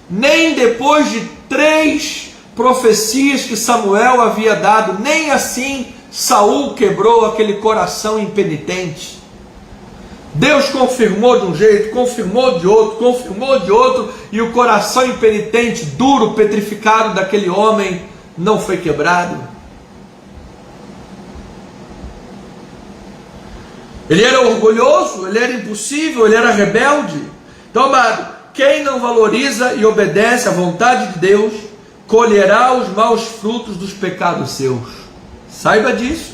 Nem depois de 3 profecias que Samuel havia dado, nem assim Saul quebrou aquele coração impenitente. Deus confirmou de um jeito, confirmou de outro, e o coração impenitente, duro, petrificado daquele homem não foi quebrado. Ele era orgulhoso, ele era impossível, ele era rebelde. Então, amado, quem não valoriza e obedece à vontade de Deus, colherá os maus frutos dos pecados seus. Saiba disso.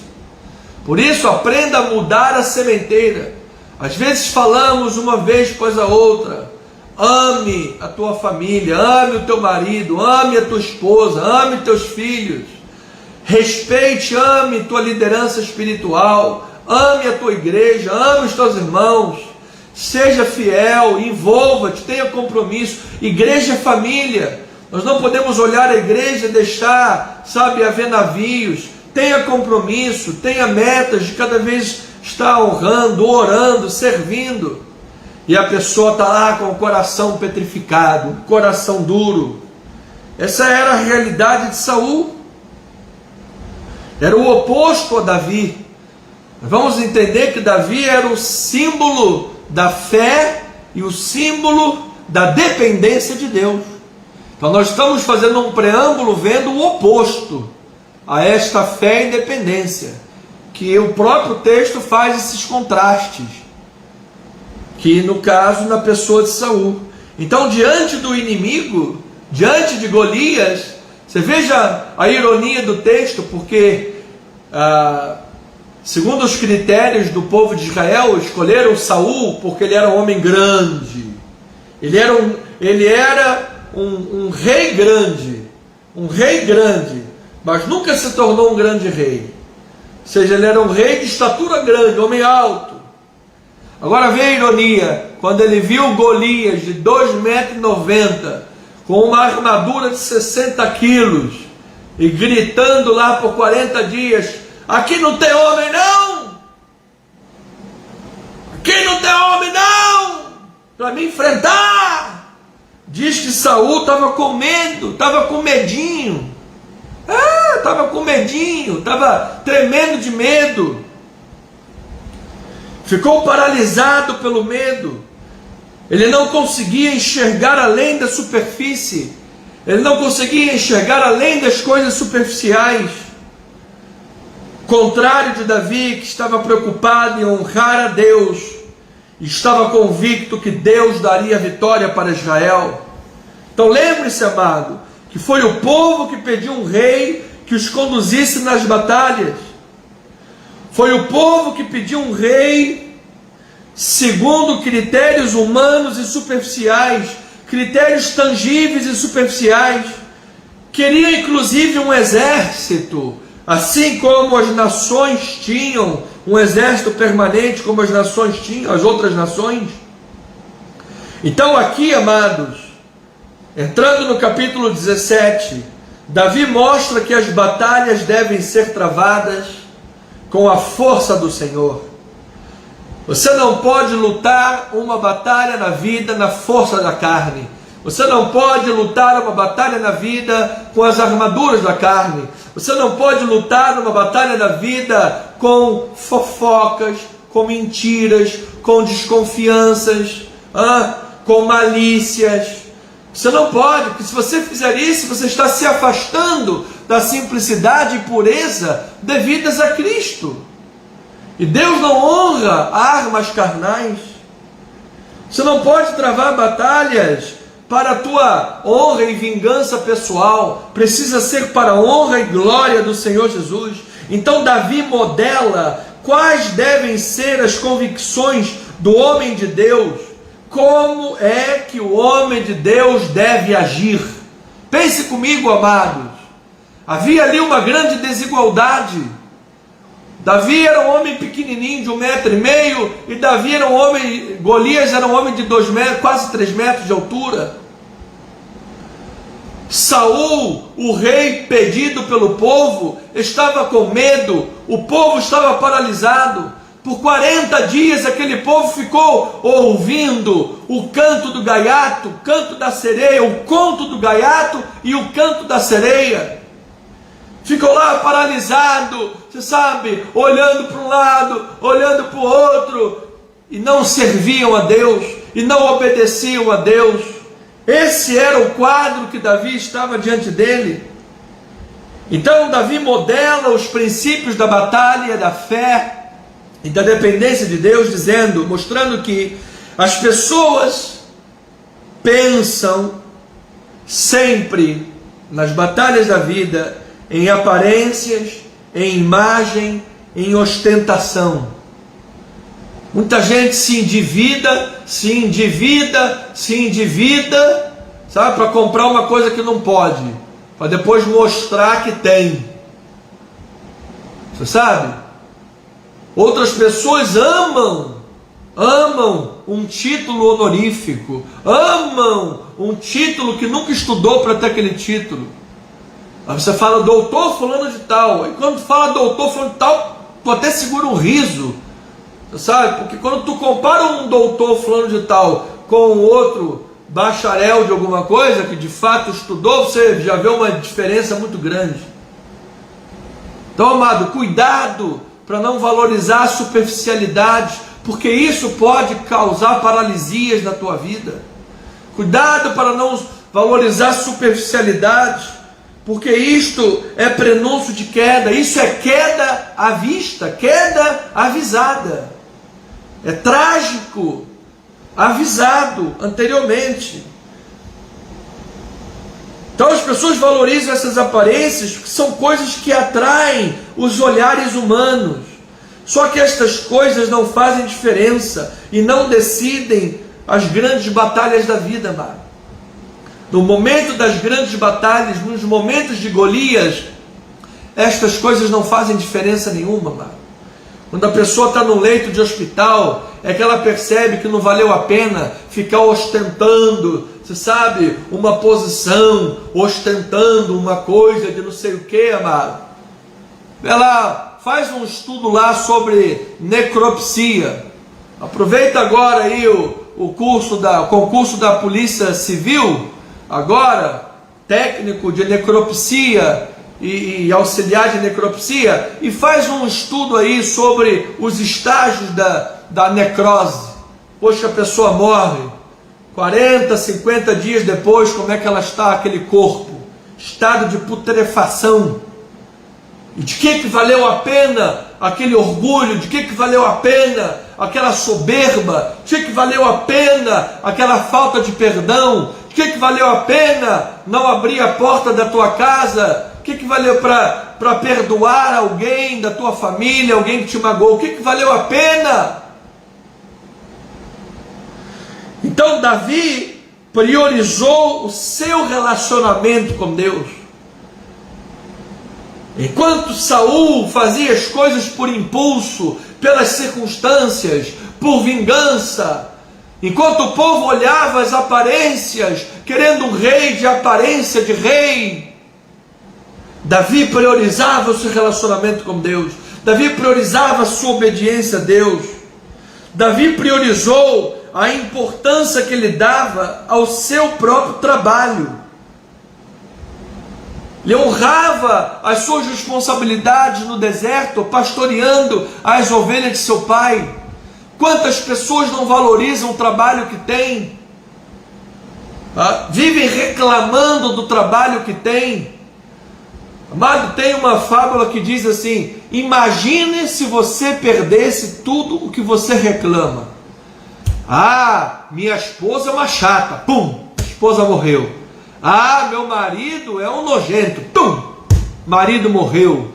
Por isso, aprenda a mudar a sementeira. Às vezes falamos uma vez após a outra, ame a tua família, ame o teu marido, ame a tua esposa, ame teus filhos, respeite, ame tua liderança espiritual, ame a tua igreja, ame os teus irmãos, seja fiel, envolva-te, tenha compromisso. Igreja é família. Nós não podemos olhar a igreja e deixar, haver navios. Tenha compromisso, tenha metas de cada vez estar honrando, orando, servindo. E a pessoa está lá com o coração petrificado, coração duro. Essa era a realidade de Saul. Era o oposto a Davi. Vamos entender que Davi era o símbolo da fé e o símbolo da dependência de Deus. Então nós estamos fazendo um preâmbulo vendo o oposto a esta fé e dependência, que o próprio texto faz esses contrastes, que no caso na pessoa de Saul. Então, diante do inimigo, diante de Golias, você veja a ironia do texto, porque segundo os critérios do povo de Israel, escolheram Saul porque ele era um homem grande, ele era um rei grande, mas nunca se tornou um grande rei. Ou seja, ele era um rei de estatura grande, homem alto. Agora vê a ironia, quando ele viu Golias de 2,90 m, com uma armadura de 60 quilos, e gritando lá por 40 dias, Aqui não tem homem não. Aqui não tem homem não. Para me enfrentar. Diz que Saul estava com medo, estava com medinho. Estava com medinho, estava tremendo de medo. Ficou paralisado pelo medo. Ele não conseguia enxergar além da superfície. Ele não conseguia enxergar além das coisas superficiais. Contrário de Davi, que estava preocupado em honrar a Deus, estava convicto que Deus daria vitória para Israel. Então lembre-se, amado, que foi o povo que pediu um rei que os conduzisse nas batalhas. Foi o povo que pediu um rei segundo critérios humanos e superficiais, critérios tangíveis e superficiais. Queria inclusive um exército, assim como as nações tinham um exército permanente, como as nações tinham, as outras nações. Então aqui, amados, entrando no capítulo 17, Davi mostra que as batalhas devem ser travadas com a força do Senhor. Você não pode lutar uma batalha na vida na força da carne. Você não pode lutar uma batalha na vida com as armaduras da carne. Você não pode lutar uma batalha na vida com fofocas, com mentiras, com desconfianças, com malícias. Você não pode, porque se você fizer isso, você está se afastando da simplicidade e pureza devidas a Cristo. E Deus não honra armas carnais. Você não pode travar batalhas para a tua honra e vingança pessoal. Precisa ser para a honra e glória do Senhor Jesus. Então Davi modela quais devem ser as convicções do homem de Deus. Como é que o homem de Deus deve agir? Pense comigo, amados. Havia ali uma grande desigualdade. Davi era um homem pequenininho, de 1,5 metros, e Davi era um homem, Golias era um homem de 2 metros, quase 3 metros de altura. Saul, o rei pedido pelo povo, estava com medo, o povo estava paralisado. Por 40 dias aquele povo ficou ouvindo o canto do gaiato, o canto da sereia, o conto do gaiato e o canto da sereia. Ficou lá paralisado, você sabe, olhando para um lado, olhando para o outro, e não serviam a Deus, e não obedeciam a Deus. Esse era o quadro que Davi estava diante dele. Então Davi modela os princípios da batalha, da fé e da dependência de Deus, mostrando que as pessoas pensam sempre nas batalhas da vida em aparências, em imagem, em ostentação. Muita gente se endivida, sabe, para comprar uma coisa que não pode, para depois mostrar que tem. Você sabe? Outras pessoas amam um título honorífico, amam um título que nunca estudou para ter aquele título. Aí você fala doutor fulano de tal, e quando fala doutor fulano de tal, tu até segura um riso, sabe? Porque quando tu compara um doutor fulano de tal com um outro bacharel de alguma coisa, que de fato estudou, você já vê uma diferença muito grande. Então, amado, cuidado para não valorizar a superficialidade, porque isso pode causar paralisias na tua vida. Cuidado para não valorizar a superficialidade, porque isto é prenúncio de queda. Isso é queda à vista, queda avisada. É trágico, avisado anteriormente. Então as pessoas valorizam essas aparências porque são coisas que atraem os olhares humanos. Só que estas coisas não fazem diferença e não decidem as grandes batalhas da vida, amado. No momento das grandes batalhas, nos momentos de Golias, estas coisas não fazem diferença nenhuma, amado. Quando a pessoa está no leito de hospital, é que ela percebe que não valeu a pena ficar ostentando, você sabe, uma posição, ostentando uma coisa de não sei o que, amado. Ela faz um estudo lá sobre necropsia. Aproveita agora aí o concurso da Polícia Civil, agora, técnico de necropsia e auxiliar de necropsia, e faz um estudo aí sobre os estágios da necrose. Poxa, a pessoa morre, 40, 50 dias depois, como é que ela está, aquele corpo? Estado de putrefação. E de que valeu a pena aquele orgulho? De que valeu a pena aquela soberba? De que valeu a pena aquela falta de perdão? De que valeu a pena não abrir a porta da tua casa? O que valeu para perdoar alguém da tua família, alguém que te magoou? O que valeu a pena? Então Davi priorizou o seu relacionamento com Deus. Enquanto Saul fazia as coisas por impulso, pelas circunstâncias, por vingança, enquanto o povo olhava as aparências, querendo um rei de aparência de rei, Davi priorizava o seu relacionamento com Deus. Davi priorizava a sua obediência a Deus. Davi priorizou a importância que ele dava ao seu próprio trabalho. Ele honrava as suas responsabilidades no deserto, pastoreando as ovelhas de seu pai. Quantas pessoas não valorizam o trabalho que têm? Vivem reclamando do trabalho que têm. Amado, tem uma fábula que diz assim: imagine se você perdesse tudo o que você reclama. Minha esposa é uma chata, pum, a esposa morreu. Meu marido é um nojento, pum, marido morreu.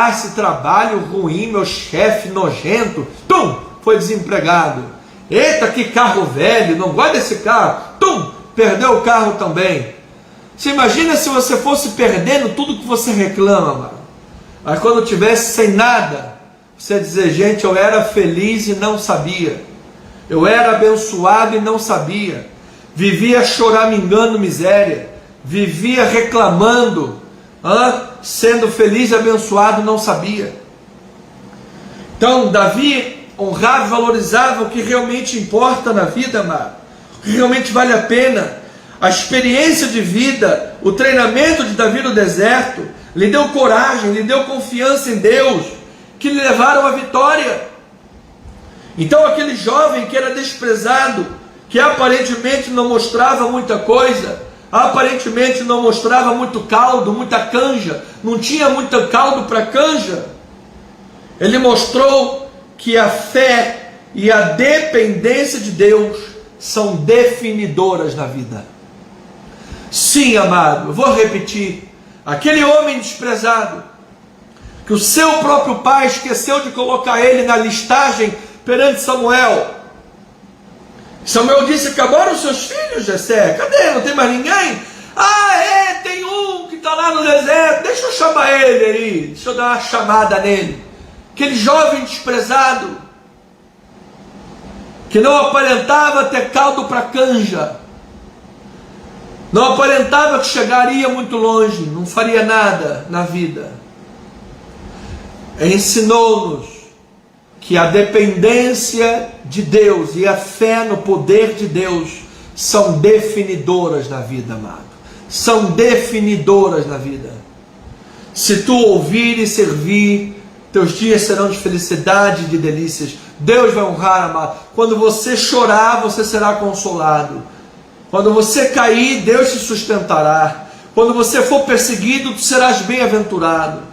Esse trabalho ruim, meu chefe nojento, pum, foi desempregado. Eita, que carro velho, não gosto desse carro, pum, perdeu o carro também. Você imagina se você fosse perdendo tudo que você reclama, mano. Aí quando tivesse sem nada, você ia dizer: gente, eu era feliz e não sabia. Eu era abençoado e não sabia. Vivia choramingando miséria. Vivia reclamando, sendo feliz e abençoado, não sabia. Então Davi honrava e valorizava o que realmente importa na vida, amado. O que realmente vale a pena. A experiência de vida, o treinamento de Davi no deserto, lhe deu coragem, lhe deu confiança em Deus, que lhe levaram à vitória. Então aquele jovem que era desprezado, que aparentemente não mostrava muita coisa, aparentemente não mostrava muito caldo, muita canja, não tinha muito caldo para canja, ele mostrou que a fé e a dependência de Deus são definidoras na vida. Sim, amado, eu vou repetir: aquele homem desprezado, que o seu próprio pai esqueceu de colocar ele na listagem perante Samuel. Samuel disse: acabaram os seus filhos, Jessé? Cadê? Não tem mais ninguém? Tem um que está lá no deserto, deixa eu chamar ele aí, deixa eu dar uma chamada nele. Aquele jovem desprezado, que não aparentava ter caldo para canja, não aparentava que chegaria muito longe, não faria nada na vida, ensinou-nos que a dependência de Deus e a fé no poder de Deus são definidoras na vida, amado. São definidoras na vida. Se tu ouvir e servir, teus dias serão de felicidade e de delícias. Deus vai honrar, amado. Quando você chorar, você será consolado. Quando você cair, Deus te sustentará. Quando você for perseguido, tu serás bem-aventurado.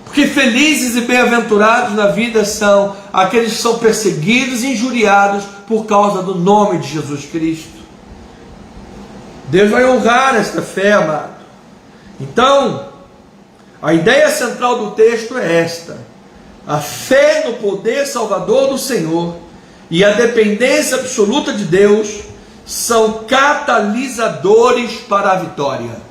Porque felizes e bem-aventurados na vida são aqueles que são perseguidos e injuriados por causa do nome de Jesus Cristo. Deus vai honrar esta fé, amado. Então, a ideia central do texto é esta: a fé no poder salvador do Senhor e a dependência absoluta de Deus são catalisadores para a vitória.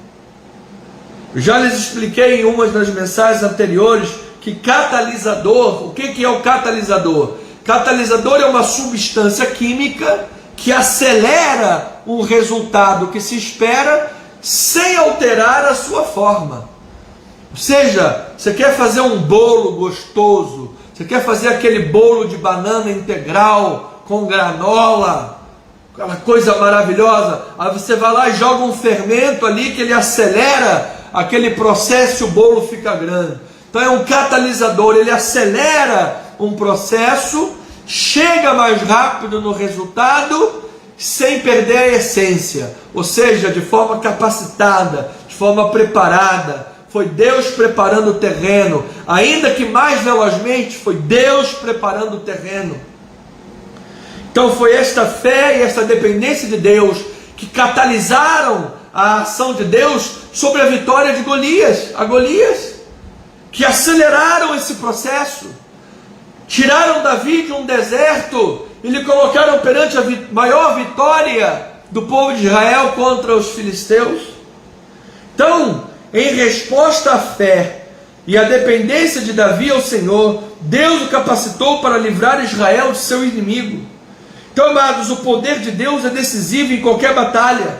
Eu já lhes expliquei em umas das mensagens anteriores que catalisador, o que é o catalisador? Catalisador é uma substância química que acelera um resultado que se espera sem alterar a sua forma. Ou seja, você quer fazer um bolo gostoso, você quer fazer aquele bolo de banana integral com granola, aquela coisa maravilhosa, aí você vai lá e joga um fermento ali que ele acelera aquele processo e o bolo fica grande. Então é um catalisador, ele acelera um processo, chega mais rápido no resultado, sem perder a essência, ou seja, de forma capacitada, de forma preparada. Foi Deus preparando o terreno, ainda que mais velozmente, foi Deus preparando o terreno. Então foi esta fé e esta dependência de Deus que catalisaram a ação de Deus sobre a vitória de Golias, que aceleraram esse processo, tiraram Davi de um deserto e lhe colocaram perante a maior vitória do povo de Israel contra os filisteus. Então, em resposta à fé e à dependência de Davi ao Senhor, Deus o capacitou para livrar Israel de seu inimigo. Então, amados, o poder de Deus é decisivo em qualquer batalha.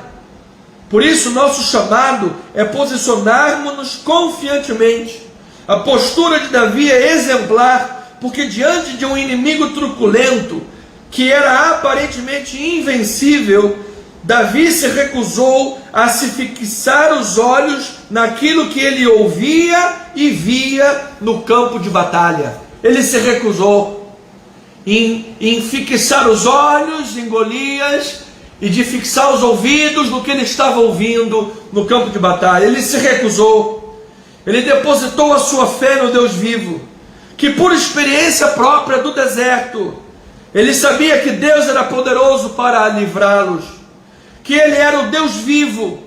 Por isso, nosso chamado é posicionarmos-nos confiantemente. A postura de Davi é exemplar, porque diante de um inimigo truculento, que era aparentemente invencível, Davi se recusou a se fixar os olhos naquilo que ele ouvia e via no campo de batalha. Ele se recusou em fixar os olhos em Golias e de fixar os ouvidos no que ele estava ouvindo no campo de batalha. Ele se recusou. Ele depositou a sua fé no Deus vivo, que por experiência própria do deserto, ele sabia que Deus era poderoso para livrá-los, que ele era o Deus vivo.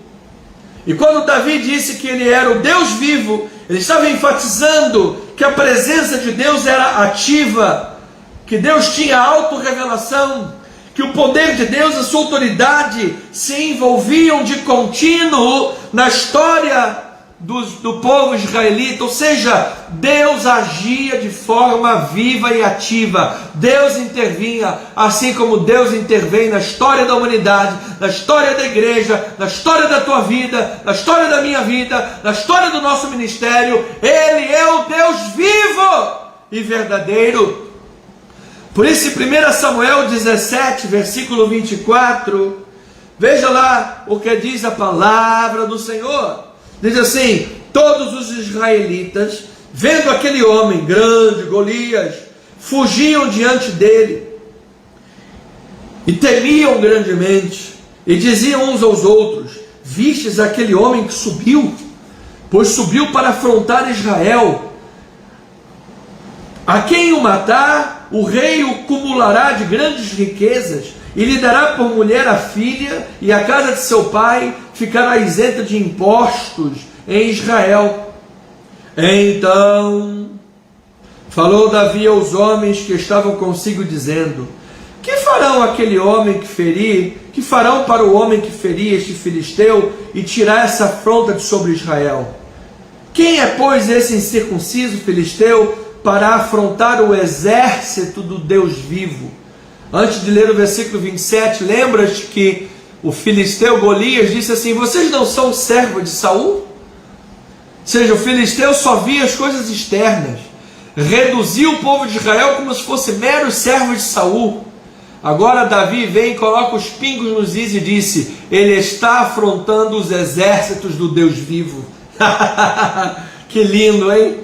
E quando Davi disse que ele era o Deus vivo, ele estava enfatizando que a presença de Deus era ativa, que Deus tinha autorrevelação, que o poder de Deus, a sua autoridade se envolviam de contínuo na história do povo israelita. Ou seja, Deus agia de forma viva e ativa, Deus intervinha, assim como Deus intervém na história da humanidade, na história da igreja, na história da tua vida, na história da minha vida, na história do nosso ministério. Ele é o Deus vivo e verdadeiro. Por isso, em 1 Samuel 17, versículo 24, veja lá o que diz a palavra do Senhor. Diz assim: todos os israelitas, vendo aquele homem grande, Golias, fugiam diante dele e temiam grandemente, e diziam uns aos outros: vistes aquele homem que subiu? Pois subiu para afrontar Israel. A quem o matar, o rei o cumulará de grandes riquezas, e lhe dará por mulher a filha, e a casa de seu pai ficará isenta de impostos em Israel. Então falou Davi aos homens que estavam consigo, dizendo: que farão aquele homem que ferir? Que farão para o homem que ferir este filisteu e tirar essa afronta de sobre Israel? Quem é, pois, esse incircunciso filisteu para afrontar o exército do Deus vivo? Antes de ler o versículo 27, lembras que o filisteu Golias disse assim: vocês não são servos de Saul? Ou seja, o filisteu só via as coisas externas, reduziu o povo de Israel como se fosse meros servos de Saul. Agora Davi vem e coloca os pingos nos is e disse: ele está afrontando os exércitos do Deus vivo. Que lindo, hein?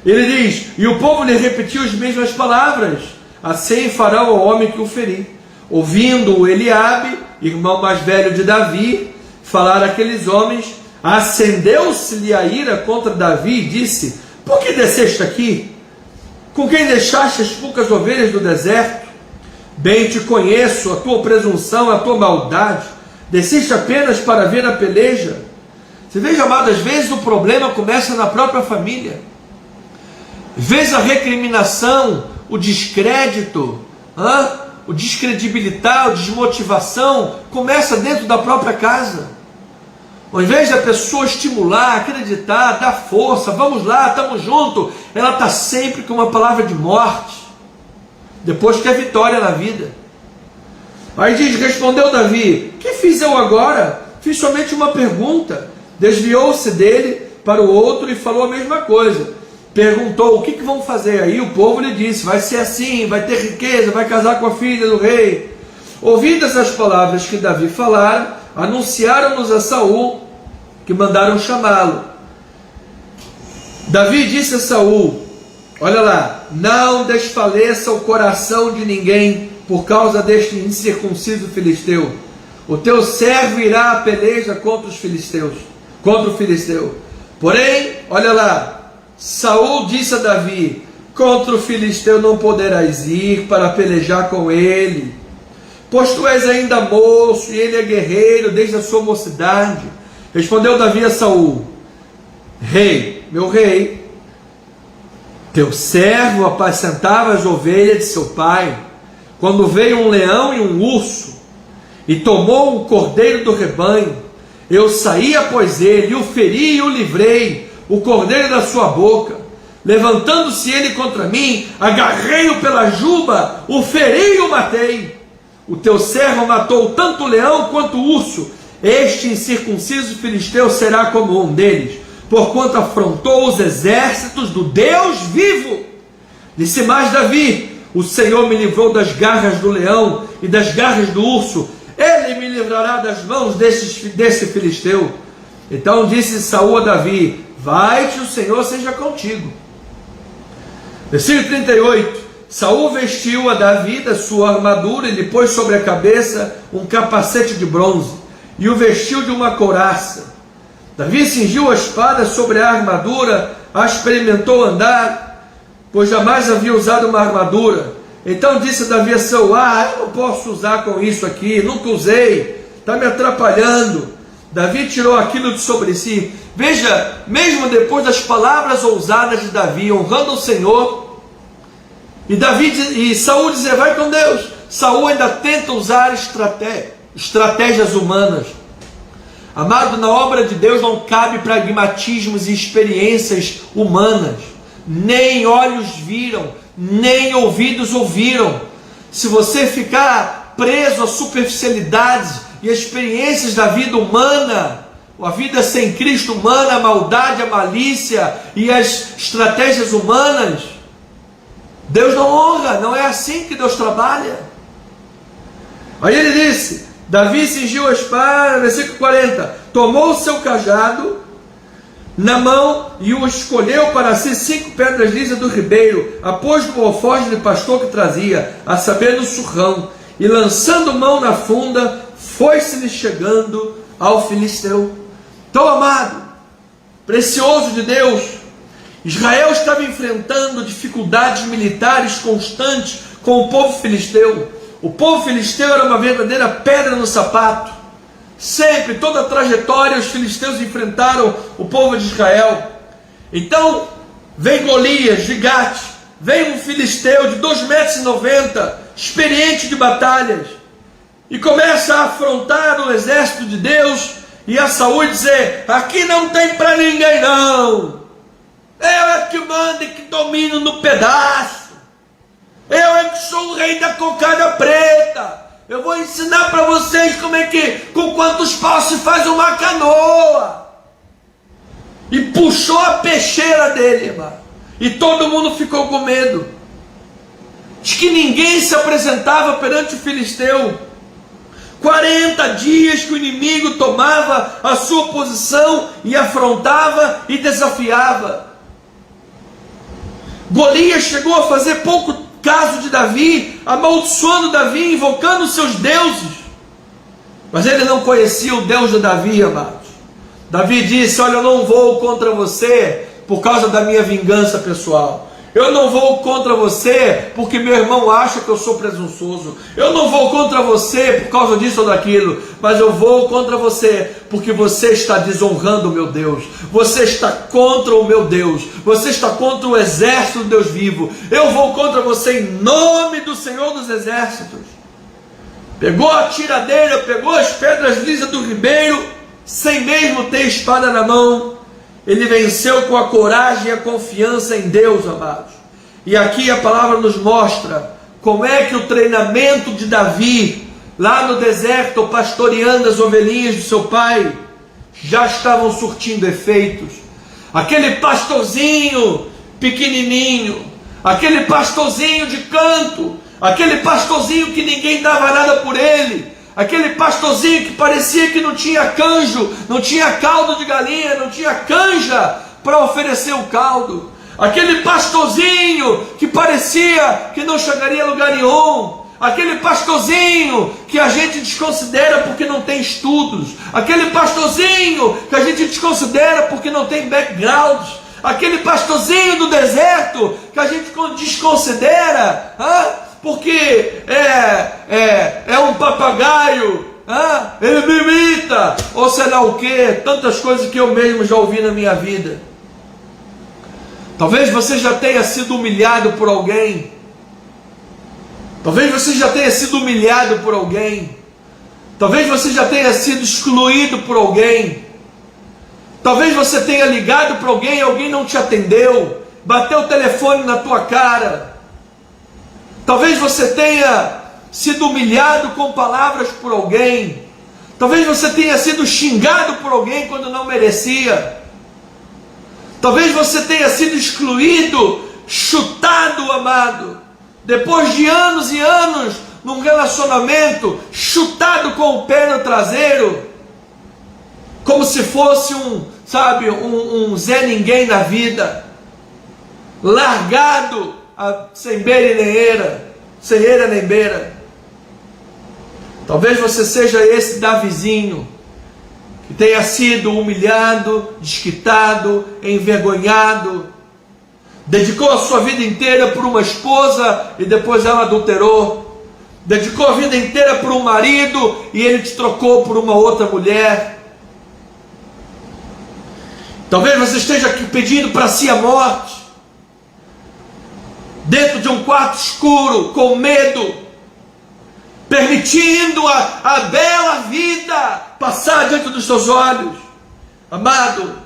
Ele diz: e o povo lhe repetiu as mesmas palavras: assim farão ao homem que o ferir. Ouvindo Eliabe, irmão mais velho de Davi, falar aqueles homens, acendeu-se-lhe a ira contra Davi e disse: por que desceste aqui? Com quem deixaste as poucas ovelhas do deserto? Bem te conheço a tua presunção, a tua maldade. Desceste apenas para ver a peleja. Você veja, amado, às vezes o problema começa na própria família. Às vezes a recriminação, o descrédito, o descredibilitar, a desmotivação começa dentro da própria casa. Ao invés da pessoa estimular, acreditar, dar força, vamos lá, estamos juntos, ela está sempre com uma palavra de morte, depois quer vitória na vida. Aí diz: respondeu Davi: que fiz eu agora? Fiz somente uma pergunta. Desviou-se dele, para o outro e falou a mesma coisa. Perguntou: o que vão fazer? Aí o povo lhe disse: vai ser assim, vai ter riqueza, vai casar com a filha do rei. Ouvidas as palavras que Davi falara, anunciaram-nos a Saul, que mandaram chamá-lo. Davi disse a Saul: olha lá, não desfaleça o coração de ninguém por causa deste incircunciso filisteu. O teu servo irá à peleja contra os filisteus, contra o filisteu. Porém, olha lá, Saul disse a Davi: contra o filisteu não poderás ir para pelejar com ele, pois tu és ainda moço e ele é guerreiro desde a sua mocidade. Respondeu Davi a Saul: rei, meu rei, teu servo apacentava as ovelhas de seu pai, quando veio um leão e um urso, e tomou o cordeiro do rebanho. Eu saí após ele, o feri e o livrei, o cordeiro da sua boca. Levantando-se ele contra mim, agarrei-o pela juba, o feri e o matei. O teu servo matou tanto o leão quanto o urso. Este incircunciso filisteu será como um deles, porquanto afrontou os exércitos do Deus vivo. Disse mais Davi: o Senhor me livrou das garras do leão e das garras do urso. Ele me livrará das mãos desse filisteu. Então disse Saul a Davi: vai-te, o Senhor seja contigo. Versículo 38. Saul vestiu a Davi da sua armadura e lhe pôs sobre a cabeça um capacete de bronze e o vestiu de uma couraça. Davi cingiu a espada sobre a armadura, a experimentou andar, pois jamais havia usado uma armadura. Então disse Davi a Saul: eu não posso usar com isso aqui, nunca usei, está me atrapalhando. Davi tirou aquilo de sobre si. Veja, mesmo depois das palavras ousadas de Davi, honrando o Senhor, e Saul dizer: vai com Deus, Saul ainda tenta usar estratégias humanas. Amado, na obra de Deus não cabe pragmatismos e experiências humanas. Nem olhos viram, nem ouvidos ouviram. Se você ficar preso a superficialidades e experiências da vida humana, a vida sem Cristo humana, a maldade, a malícia e as estratégias humanas, Deus não honra. Não é assim que Deus trabalha. Aí ele disse: Davi cingiu a espada, versículo 40, tomou o seu cajado na mão e o escolheu para si 5 pedras lisas do ribeiro, a pôs no alforje de pastor que trazia, a saber, no surrão, e lançando mão na funda, foi-se-lhe chegando ao filisteu. Então, amado, precioso de Deus, Israel estava enfrentando dificuldades militares constantes com o povo filisteu. O povo filisteu era uma verdadeira pedra no sapato. Sempre, toda a trajetória, os filisteus enfrentaram o povo de Israel. Então, vem Golias, de Gate, vem um filisteu de 2,90 metros, experiente de batalhas, e começa a afrontar o exército de Deus, e a Saul dizer: aqui não tem para ninguém não, eu é que mando e que domino no pedaço, eu é que sou o rei da cocada preta, eu vou ensinar para vocês como é que, com quantos paus se faz uma canoa. E puxou a peixeira dele, irmão, e todo mundo ficou com medo. Diz que ninguém se apresentava perante o filisteu. 40 dias que o inimigo tomava a sua posição e afrontava e desafiava. Golias chegou a fazer pouco caso de Davi, amaldiçoando Davi, invocando seus deuses, mas ele não conhecia o Deus de Davi, amados. Davi disse: olha, eu não vou contra você por causa da minha vingança pessoal, eu não vou contra você porque meu irmão acha que eu sou presunçoso, eu não vou contra você por causa disso ou daquilo, mas eu vou contra você porque você está desonrando o meu Deus, você está contra o meu Deus, você está contra o exército do Deus vivo. Eu vou contra você em nome do Senhor dos exércitos. Pegou a tiradeira, pegou as pedras lisas do ribeiro, sem mesmo ter espada na mão. Ele venceu com a coragem e a confiança em Deus, amados. E aqui a palavra nos mostra como é que o treinamento de Davi, lá no deserto, pastoreando as ovelhinhas de seu pai, já estavam surtindo efeitos. aquele pastorzinho pequenininho, aquele pastorzinho de canto, aquele pastorzinho que ninguém dava nada por ele, aquele pastorzinho que parecia que não tinha canjo, não tinha caldo de galinha, não tinha canja para oferecer o caldo, aquele pastorzinho que parecia que não chegaria a lugar nenhum, aquele pastorzinho que a gente desconsidera porque não tem estudos, aquele pastorzinho que a gente desconsidera porque não tem background, aquele pastorzinho do deserto que a gente desconsidera porque é um papagaio, ele me imita, ou sei lá o que, tantas coisas que eu mesmo já ouvi na minha vida. Talvez você já tenha sido humilhado por alguém. Talvez você já tenha sido humilhado por alguém. Talvez você já tenha sido excluído por alguém. Talvez você tenha ligado para alguém e alguém não te atendeu. Bateu o telefone na tua cara. Talvez você tenha sido humilhado com palavras por alguém. Talvez você tenha sido xingado por alguém quando não merecia. Talvez você tenha sido excluído, chutado, amado. Depois de anos e anos num relacionamento, chutado com o pé no traseiro, como se fosse um Zé Ninguém na vida, largado sem beira e nem eira, sem eira nem beira. Talvez você seja esse Davizinho, que tenha sido humilhado, desquitado, envergonhado, dedicou a sua vida inteira por uma esposa e depois ela adulterou, dedicou a vida inteira por um marido e ele te trocou por uma outra mulher. Talvez você esteja aqui pedindo para si a morte, dentro de um quarto escuro, com medo, permitindo a bela vida passar diante dos seus olhos. Amado,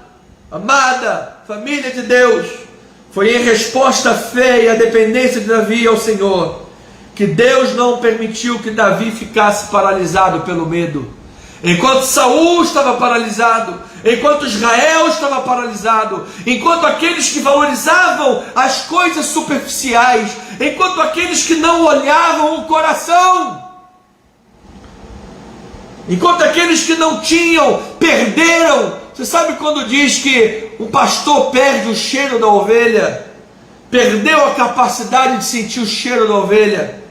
amada, família de Deus, foi em resposta à fé e à dependência de Davi ao Senhor que Deus não permitiu que Davi ficasse paralisado pelo medo. Enquanto Saul estava paralisado, enquanto Israel estava paralisado, enquanto aqueles que valorizavam as coisas superficiais, enquanto aqueles que não olhavam o coração, enquanto aqueles que não tinham, perderam. Você sabe quando diz que um pastor perde o cheiro da ovelha? Perdeu a capacidade de sentir o cheiro da ovelha.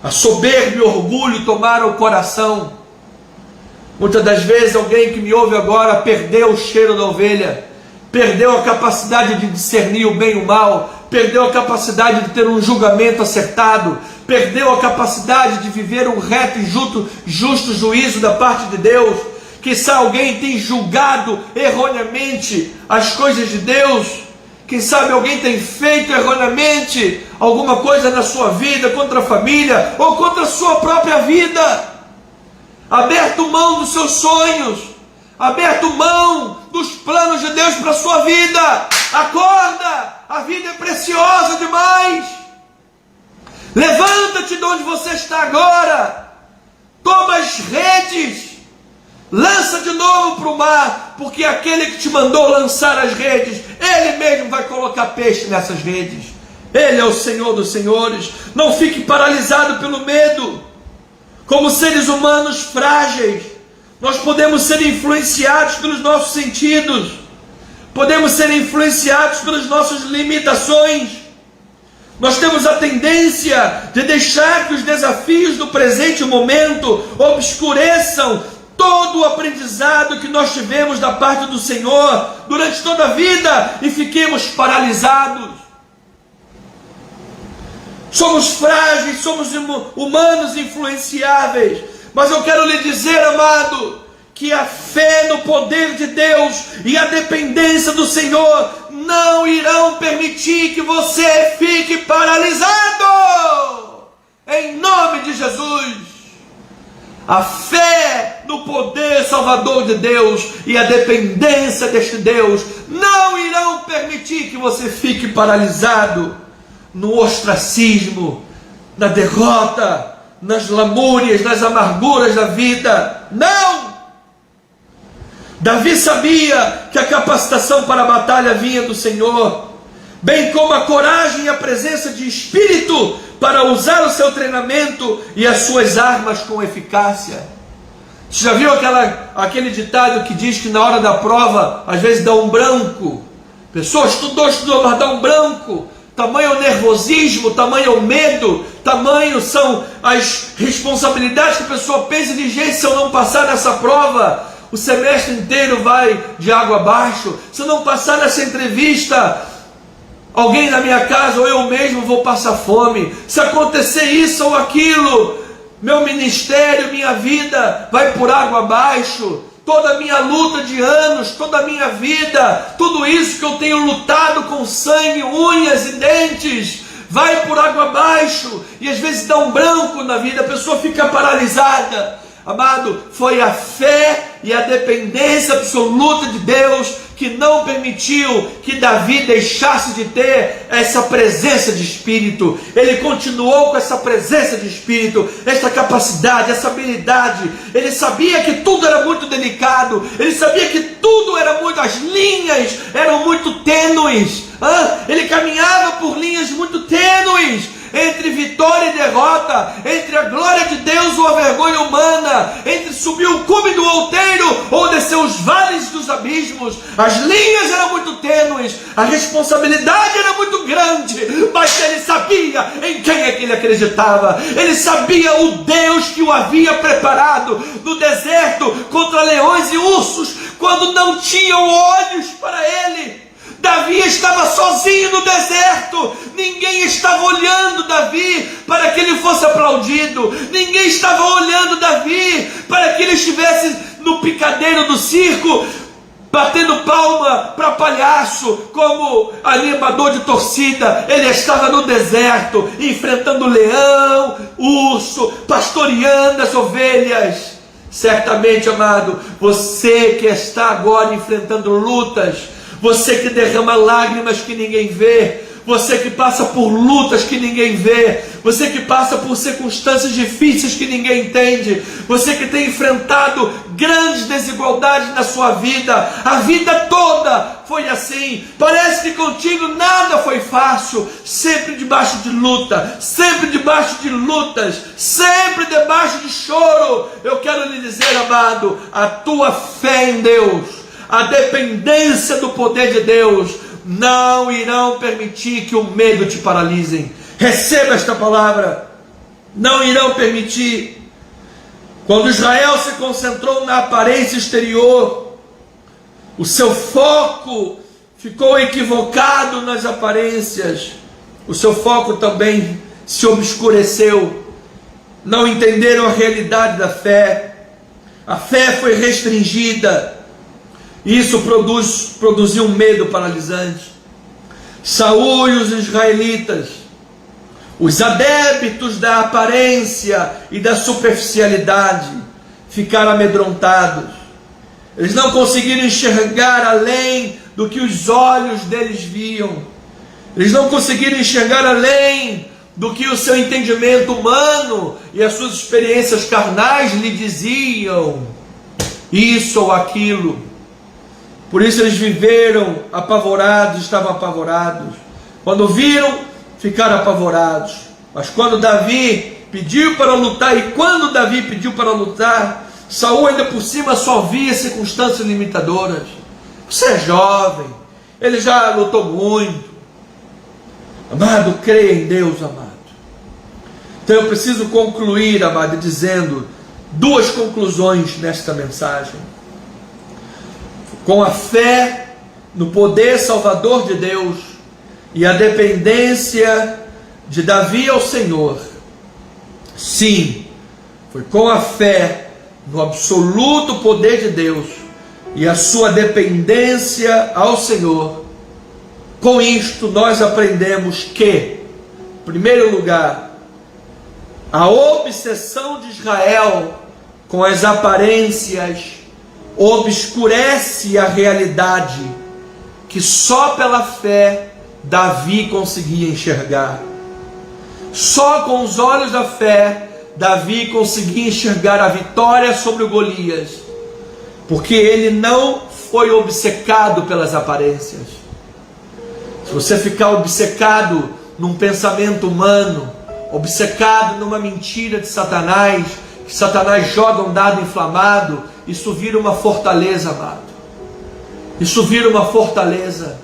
A soberba e o orgulho tomaram o coração. Muitas das vezes alguém que me ouve agora perdeu o cheiro da ovelha, perdeu a capacidade de discernir o bem e o mal, perdeu a capacidade de ter um julgamento acertado, perdeu a capacidade de viver um reto e justo juízo da parte de Deus. Quizá alguém tem julgado erroneamente as coisas de Deus. Quem sabe alguém tem feito erroneamente alguma coisa na sua vida, contra a família ou contra a sua própria vida. Aberto mão dos seus sonhos, aberto mão dos planos de Deus para a sua vida. Acorda, a vida é preciosa demais. Levanta-te de onde você está agora, toma as redes, lança de novo para o mar, porque aquele que te mandou lançar as redes, Ele mesmo vai colocar peixe nessas redes. Ele é o Senhor dos senhores. Não fique paralisado pelo medo. Como seres humanos frágeis, nós podemos ser influenciados pelos nossos sentidos, podemos ser influenciados pelas nossas limitações. Nós temos a tendência de deixar que os desafios do presente momento obscureçam todo o aprendizado que nós tivemos da parte do Senhor durante toda a vida e fiquemos paralisados. Somos frágeis, somos humanos influenciáveis, mas eu quero lhe dizer, amado, que a fé no poder de Deus e a dependência do Senhor não irão permitir que você fique paralisado, em nome de Jesus. A fé no poder salvador de Deus e a dependência deste Deus não irão permitir que você fique paralisado no ostracismo, na derrota, nas lamúrias, nas amarguras da vida. Não! Davi sabia que a capacitação para a batalha vinha do Senhor, bem como a coragem e a presença de espírito para usar o seu treinamento e as suas armas com eficácia. Você já viu aquele ditado que diz que na hora da prova, às vezes dá um branco? A pessoa estudou, mas dá um branco. Tamanho é o nervosismo, tamanho é o medo, tamanho são as responsabilidades que a pessoa pensa de gente, se eu não passar nessa prova, o semestre inteiro vai de água abaixo. Se eu não passar nessa entrevista, alguém na minha casa ou eu mesmo vou passar fome. Se acontecer isso ou aquilo, meu ministério, minha vida vai por água abaixo. Toda a minha luta de anos, toda a minha vida, tudo isso que eu tenho lutado com sangue, unhas e dentes, vai por água abaixo. E às vezes dá um branco na vida, a pessoa fica paralisada. Amado, foi a fé e a dependência absoluta de Deus que não permitiu que Davi deixasse de ter essa presença de espírito. Ele continuou com essa presença de espírito, essa capacidade, essa habilidade. Ele sabia que tudo era muito delicado, ele sabia que tudo era muito, as linhas eram muito tênues. Ele caminhava por linhas muito tênues entre vitória e derrota, entre a glória de Deus ou a vergonha humana, entre subir o cume do outeiro ou descer os vales dos abismos. As linhas eram muito tênues, a responsabilidade era muito grande, mas ele sabia em quem é que ele acreditava. Ele sabia o Deus que o havia preparado no deserto contra leões e ursos, quando não tinham olhos para ele. Davi estava sozinho no deserto, ninguém estava olhando Davi para que ele fosse aplaudido, ninguém estava olhando Davi para que ele estivesse no picadeiro do circo, batendo palma para palhaço, como animador de torcida. Ele estava no deserto, enfrentando leão, urso, pastoreando as ovelhas. Certamente, amado, você que está agora enfrentando lutas, você que derrama lágrimas que ninguém vê, você que passa por lutas que ninguém vê, você que passa por circunstâncias difíceis que ninguém entende, você que tem enfrentado grandes desigualdades na sua vida, a vida toda foi assim, parece que contigo nada foi fácil, sempre debaixo de luta, sempre debaixo de lutas, sempre debaixo de choro. Eu quero lhe dizer, amado, a tua fé em Deus, a dependência do poder de Deus, não irão permitir que o medo te paralisem. Receba esta palavra. Não irão permitir. Quando Israel se concentrou na aparência exterior, o seu foco ficou equivocado nas aparências, o seu foco também se obscureceu. Não entenderam a realidade da fé. A fé foi restringida. Isso produziu um medo paralisante. Saul e os israelitas, os adeptos da aparência e da superficialidade, ficaram amedrontados. Eles não conseguiram enxergar além do que os olhos deles viam. Eles não conseguiram enxergar além do que o seu entendimento humano e as suas experiências carnais lhe diziam, isso ou aquilo. Por isso eles viveram apavorados, estavam apavorados. Quando viram, ficaram apavorados. Mas quando Davi pediu para lutar, e quando Davi pediu para lutar, Saul ainda por cima só via circunstâncias limitadoras. Você é jovem, ele já lutou muito. Amado, creia em Deus, amado. Então eu preciso concluir, amado, dizendo duas conclusões nesta mensagem. Com a fé no poder salvador de Deus e a dependência de Davi ao Senhor. Sim, foi com a fé no absoluto poder de Deus e a sua dependência ao Senhor. Com isto nós aprendemos que, em primeiro lugar, a obsessão de Israel com as aparências obscurece a realidade que só pela fé Davi conseguia enxergar. Só com os olhos da fé Davi conseguia enxergar a vitória sobre o Golias. porque ele não foi obcecado pelas aparências. Se você ficar obcecado num pensamento humano, obcecado numa mentira de Satanás, que Satanás joga um dado inflamado, isso vira uma fortaleza, amado. Isso vira uma fortaleza.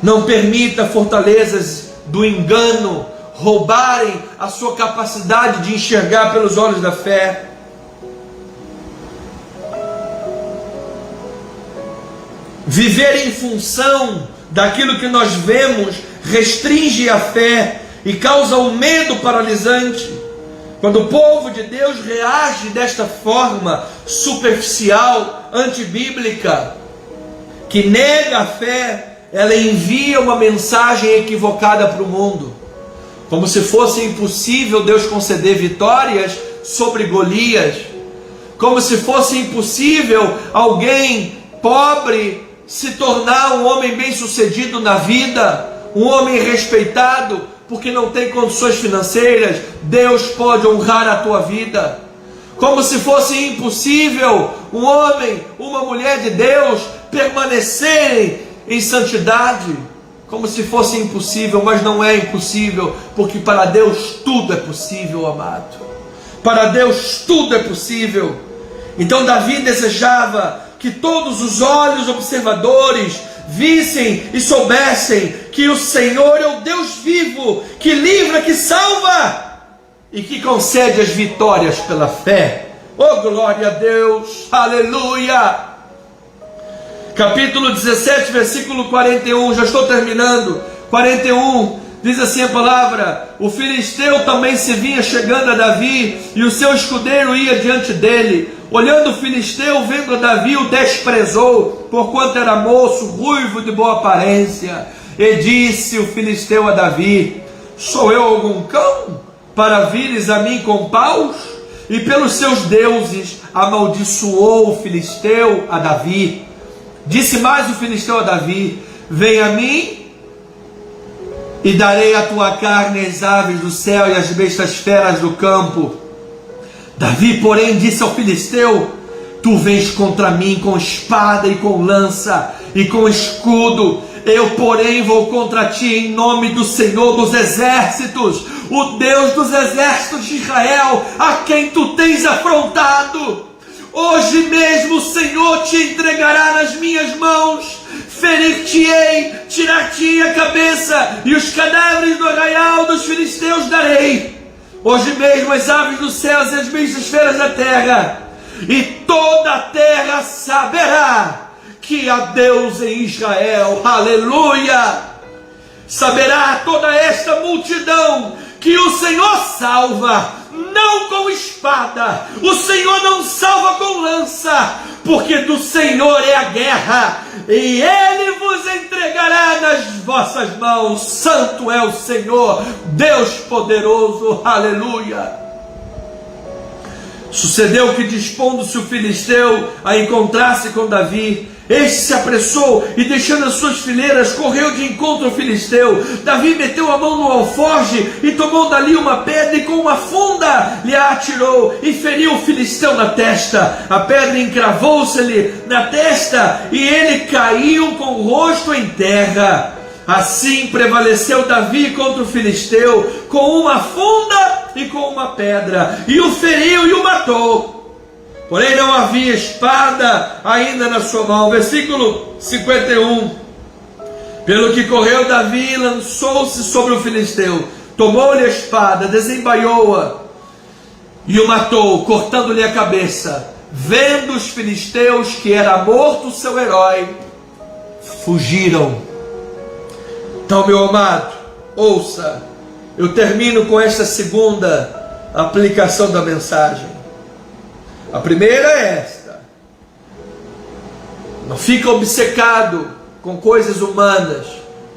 Não permita fortalezas do engano roubarem a sua capacidade de enxergar pelos olhos da fé. Viver em função daquilo que nós vemos restringe a fé e causa um medo paralisante. Quando o povo de Deus reage desta forma superficial, antibíblica, que nega a fé, ela envia uma mensagem equivocada para o mundo, como se fosse impossível Deus conceder vitórias sobre Golias, como se fosse impossível alguém pobre se tornar um homem bem-sucedido na vida, um homem respeitado, porque não tem condições financeiras. Deus pode honrar a tua vida. Como se fosse impossível um homem, uma mulher de Deus permanecerem em santidade, como se fosse impossível, mas não é impossível, porque para Deus tudo é possível, amado. Para Deus tudo é possível. Então Davi desejava que todos os olhos observadores vissem e soubessem que o Senhor é o Deus vivo, que livra, que salva e que concede as vitórias pela fé. Oh, glória a Deus, aleluia! Capítulo 17, versículo 41, já estou terminando. 41, diz assim a palavra: o filisteu também se vinha chegando a Davi, e o seu escudeiro ia diante dele. Olhando o filisteu, vendo a Davi, o desprezou, porquanto era moço, ruivo, de boa aparência. E disse o filisteu a Davi: sou eu algum cão, para vires a mim com paus? E pelos seus deuses amaldiçoou o filisteu a Davi. Disse mais o filisteu a Davi: vem a mim, e darei a tua carne às aves do céu e às bestas feras do campo. Davi, porém, disse ao filisteu: tu vens contra mim com espada e com lança e com escudo. Eu, porém, vou contra ti em nome do Senhor dos exércitos, o Deus dos exércitos de Israel, a quem tu tens afrontado. Hoje mesmo o Senhor te entregará nas minhas mãos, ferir-te-ei, tirar-te-ei a cabeça, e os cadáveres do arraial dos filisteus darei. Hoje mesmo as aves dos céus e as bestas feras da terra, e toda a terra saberá que há Deus em Israel. Aleluia! Saberá toda esta multidão que o Senhor salva, não com espada, o Senhor não salva com lança, porque do Senhor é a guerra, e Ele vos entregará nas vossas mãos. Santo é o Senhor, Deus poderoso. Aleluia! Sucedeu que, dispondo-se o filisteu a encontrar-se com Davi, este se apressou e, deixando as suas fileiras, correu de encontro ao filisteu. Davi meteu a mão no alforje e tomou dali uma pedra, e com uma funda lhe a atirou e feriu o filisteu na testa. A pedra encravou-se-lhe na testa e ele caiu com o rosto em terra. Assim prevaleceu Davi contra o filisteu com uma funda e com uma pedra, e o feriu e o matou. Porém não havia espada ainda na sua mão. Versículo 51. Pelo que correu Davi, lançou-se sobre o filisteu, tomou-lhe a espada, desembaiou-a e o matou, cortando-lhe a cabeça. Vendo os filisteus que era morto o seu herói, fugiram. Então, meu amado, ouça, eu termino com esta segunda aplicação da mensagem. A primeira é esta: não fica obcecado com coisas humanas,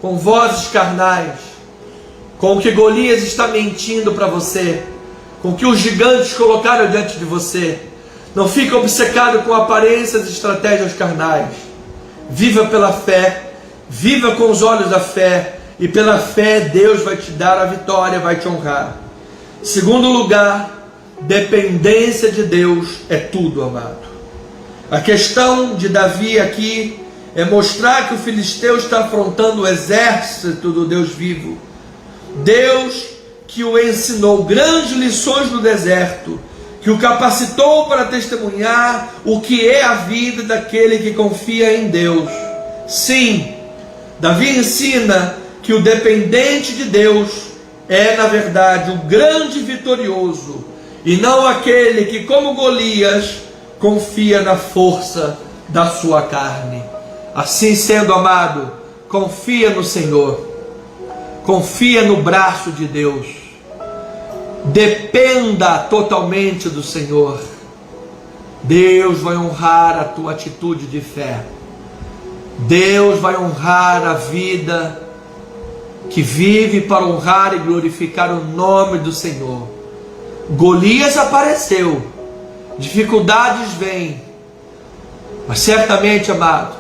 com vozes carnais, com o que Golias está mentindo para você, com o que os gigantes colocaram diante de você. Não fica obcecado com aparências e estratégias carnais. Viva pela fé, viva com os olhos da fé, e pela fé Deus vai te dar a vitória, vai te honrar. Segundo lugar, dependência de Deus é tudo, amado. A questão de Davi aqui é mostrar que o filisteu está afrontando o exército do Deus vivo. Deus que o ensinou grandes lições no deserto, que o capacitou para testemunhar o que é a vida daquele que confia em Deus. Sim, Davi ensina que o dependente de Deus é, na verdade, o grande vitorioso, e não aquele que, como Golias, confia na força da sua carne. Assim sendo, amado, confia no Senhor, confia no braço de Deus, dependa totalmente do Senhor. Deus vai honrar a tua atitude de fé. Deus vai honrar a vida que vive para honrar e glorificar o nome do Senhor. Golias apareceu, dificuldades vêm, mas certamente, amado,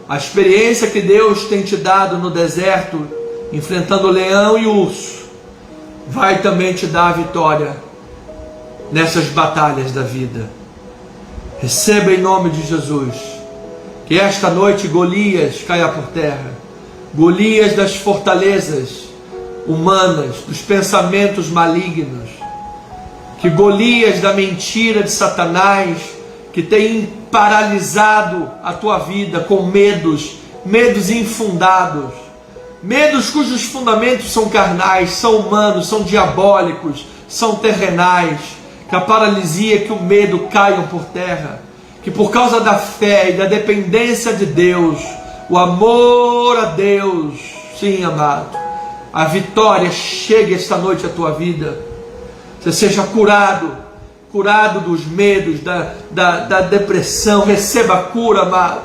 a experiência que Deus tem te dado no deserto, enfrentando o leão e o urso, vai também te dar a vitória nessas batalhas da vida. Receba em nome de Jesus, que esta noite Golias caia por terra, Golias das fortalezas humanas, dos pensamentos malignos, que Golias da mentira de Satanás, que tem paralisado a tua vida com medos infundados, medos cujos fundamentos são carnais, são humanos, são diabólicos, são terrenais, que a paralisia, que o medo caiam por terra, que por causa da fé e da dependência de Deus, o amor a Deus, sim, amado, a vitória chegue esta noite à tua vida. Você seja curado dos medos, da depressão, receba a cura, amado.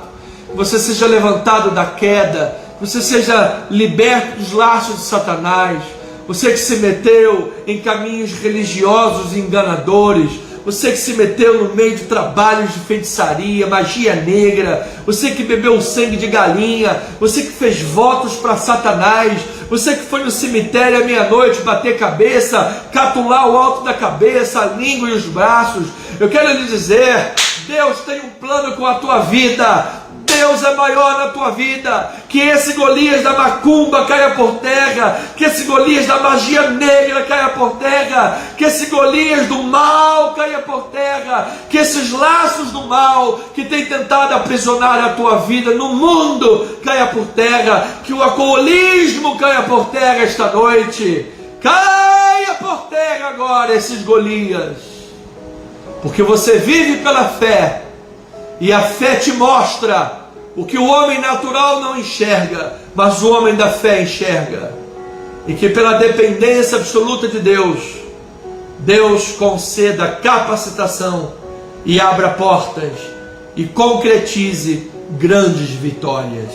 Você seja levantado da queda, você seja liberto dos laços de Satanás. Você que se meteu em caminhos religiosos e enganadores, você que se meteu no meio de trabalhos de feitiçaria, magia negra, você que bebeu o sangue de galinha, você que fez votos para Satanás, você que foi no cemitério à meia-noite bater cabeça, catular o alto da cabeça, a língua e os braços, eu quero lhe dizer, Deus tem um plano com a tua vida. Deus é maior na tua vida. Que esse Golias da macumba caia por terra, que esse Golias da magia negra caia por terra, que esse Golias do mal caia por terra, que esses laços do mal que tem tentado aprisionar a tua vida no mundo caia por terra, que o alcoolismo caia por terra esta noite. Caia por terra agora esses Golias, porque você vive pela fé, e a fé te mostra o que o homem natural não enxerga, mas o homem da fé enxerga. E que pela dependência absoluta de Deus, Deus conceda capacitação e abra portas e concretize grandes vitórias.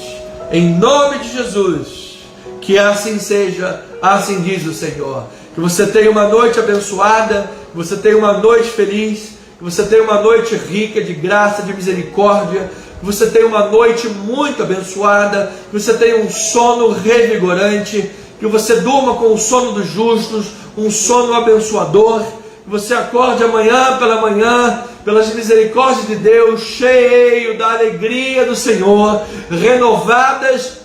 Em nome de Jesus, que assim seja, assim diz o Senhor. Que você tenha uma noite abençoada, que você tenha uma noite feliz, que você tenha uma noite rica de graça, de misericórdia, que você tenha uma noite muito abençoada, que você tenha um sono revigorante, que você durma com o sono dos justos, um sono abençoador, que você acorde amanhã pela manhã, pelas misericórdias de Deus, cheio da alegria do Senhor, renovadas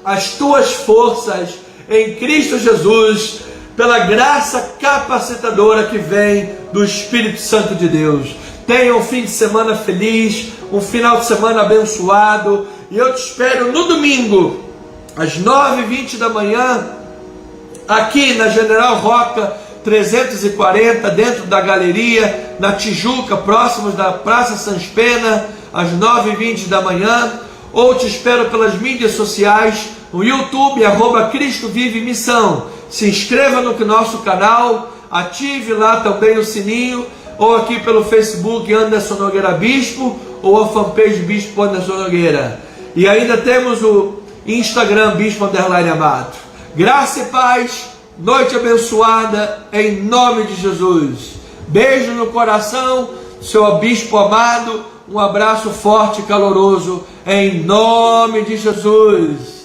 as tuas forças em Cristo Jesus, pela graça capacitadora que vem do Espírito Santo de Deus. Tenha um fim de semana feliz, um final de semana abençoado, e eu te espero no domingo, às 9h20 da manhã, aqui na General Roca 340, dentro da galeria, na Tijuca, próximos da Praça Sans Pena, às 9h20 da manhã, ou te espero pelas mídias sociais, no YouTube, @Cristo Vive Missão. Se inscreva no nosso canal, ative lá também o sininho, ou aqui pelo Facebook Anderson Nogueira Bispo, ou a fanpage Bispo Anderson Nogueira. E ainda temos o Instagram Bispo _Amado. Graça e paz, noite abençoada, em nome de Jesus. Beijo no coração, seu Bispo amado, um abraço forte e caloroso, em nome de Jesus.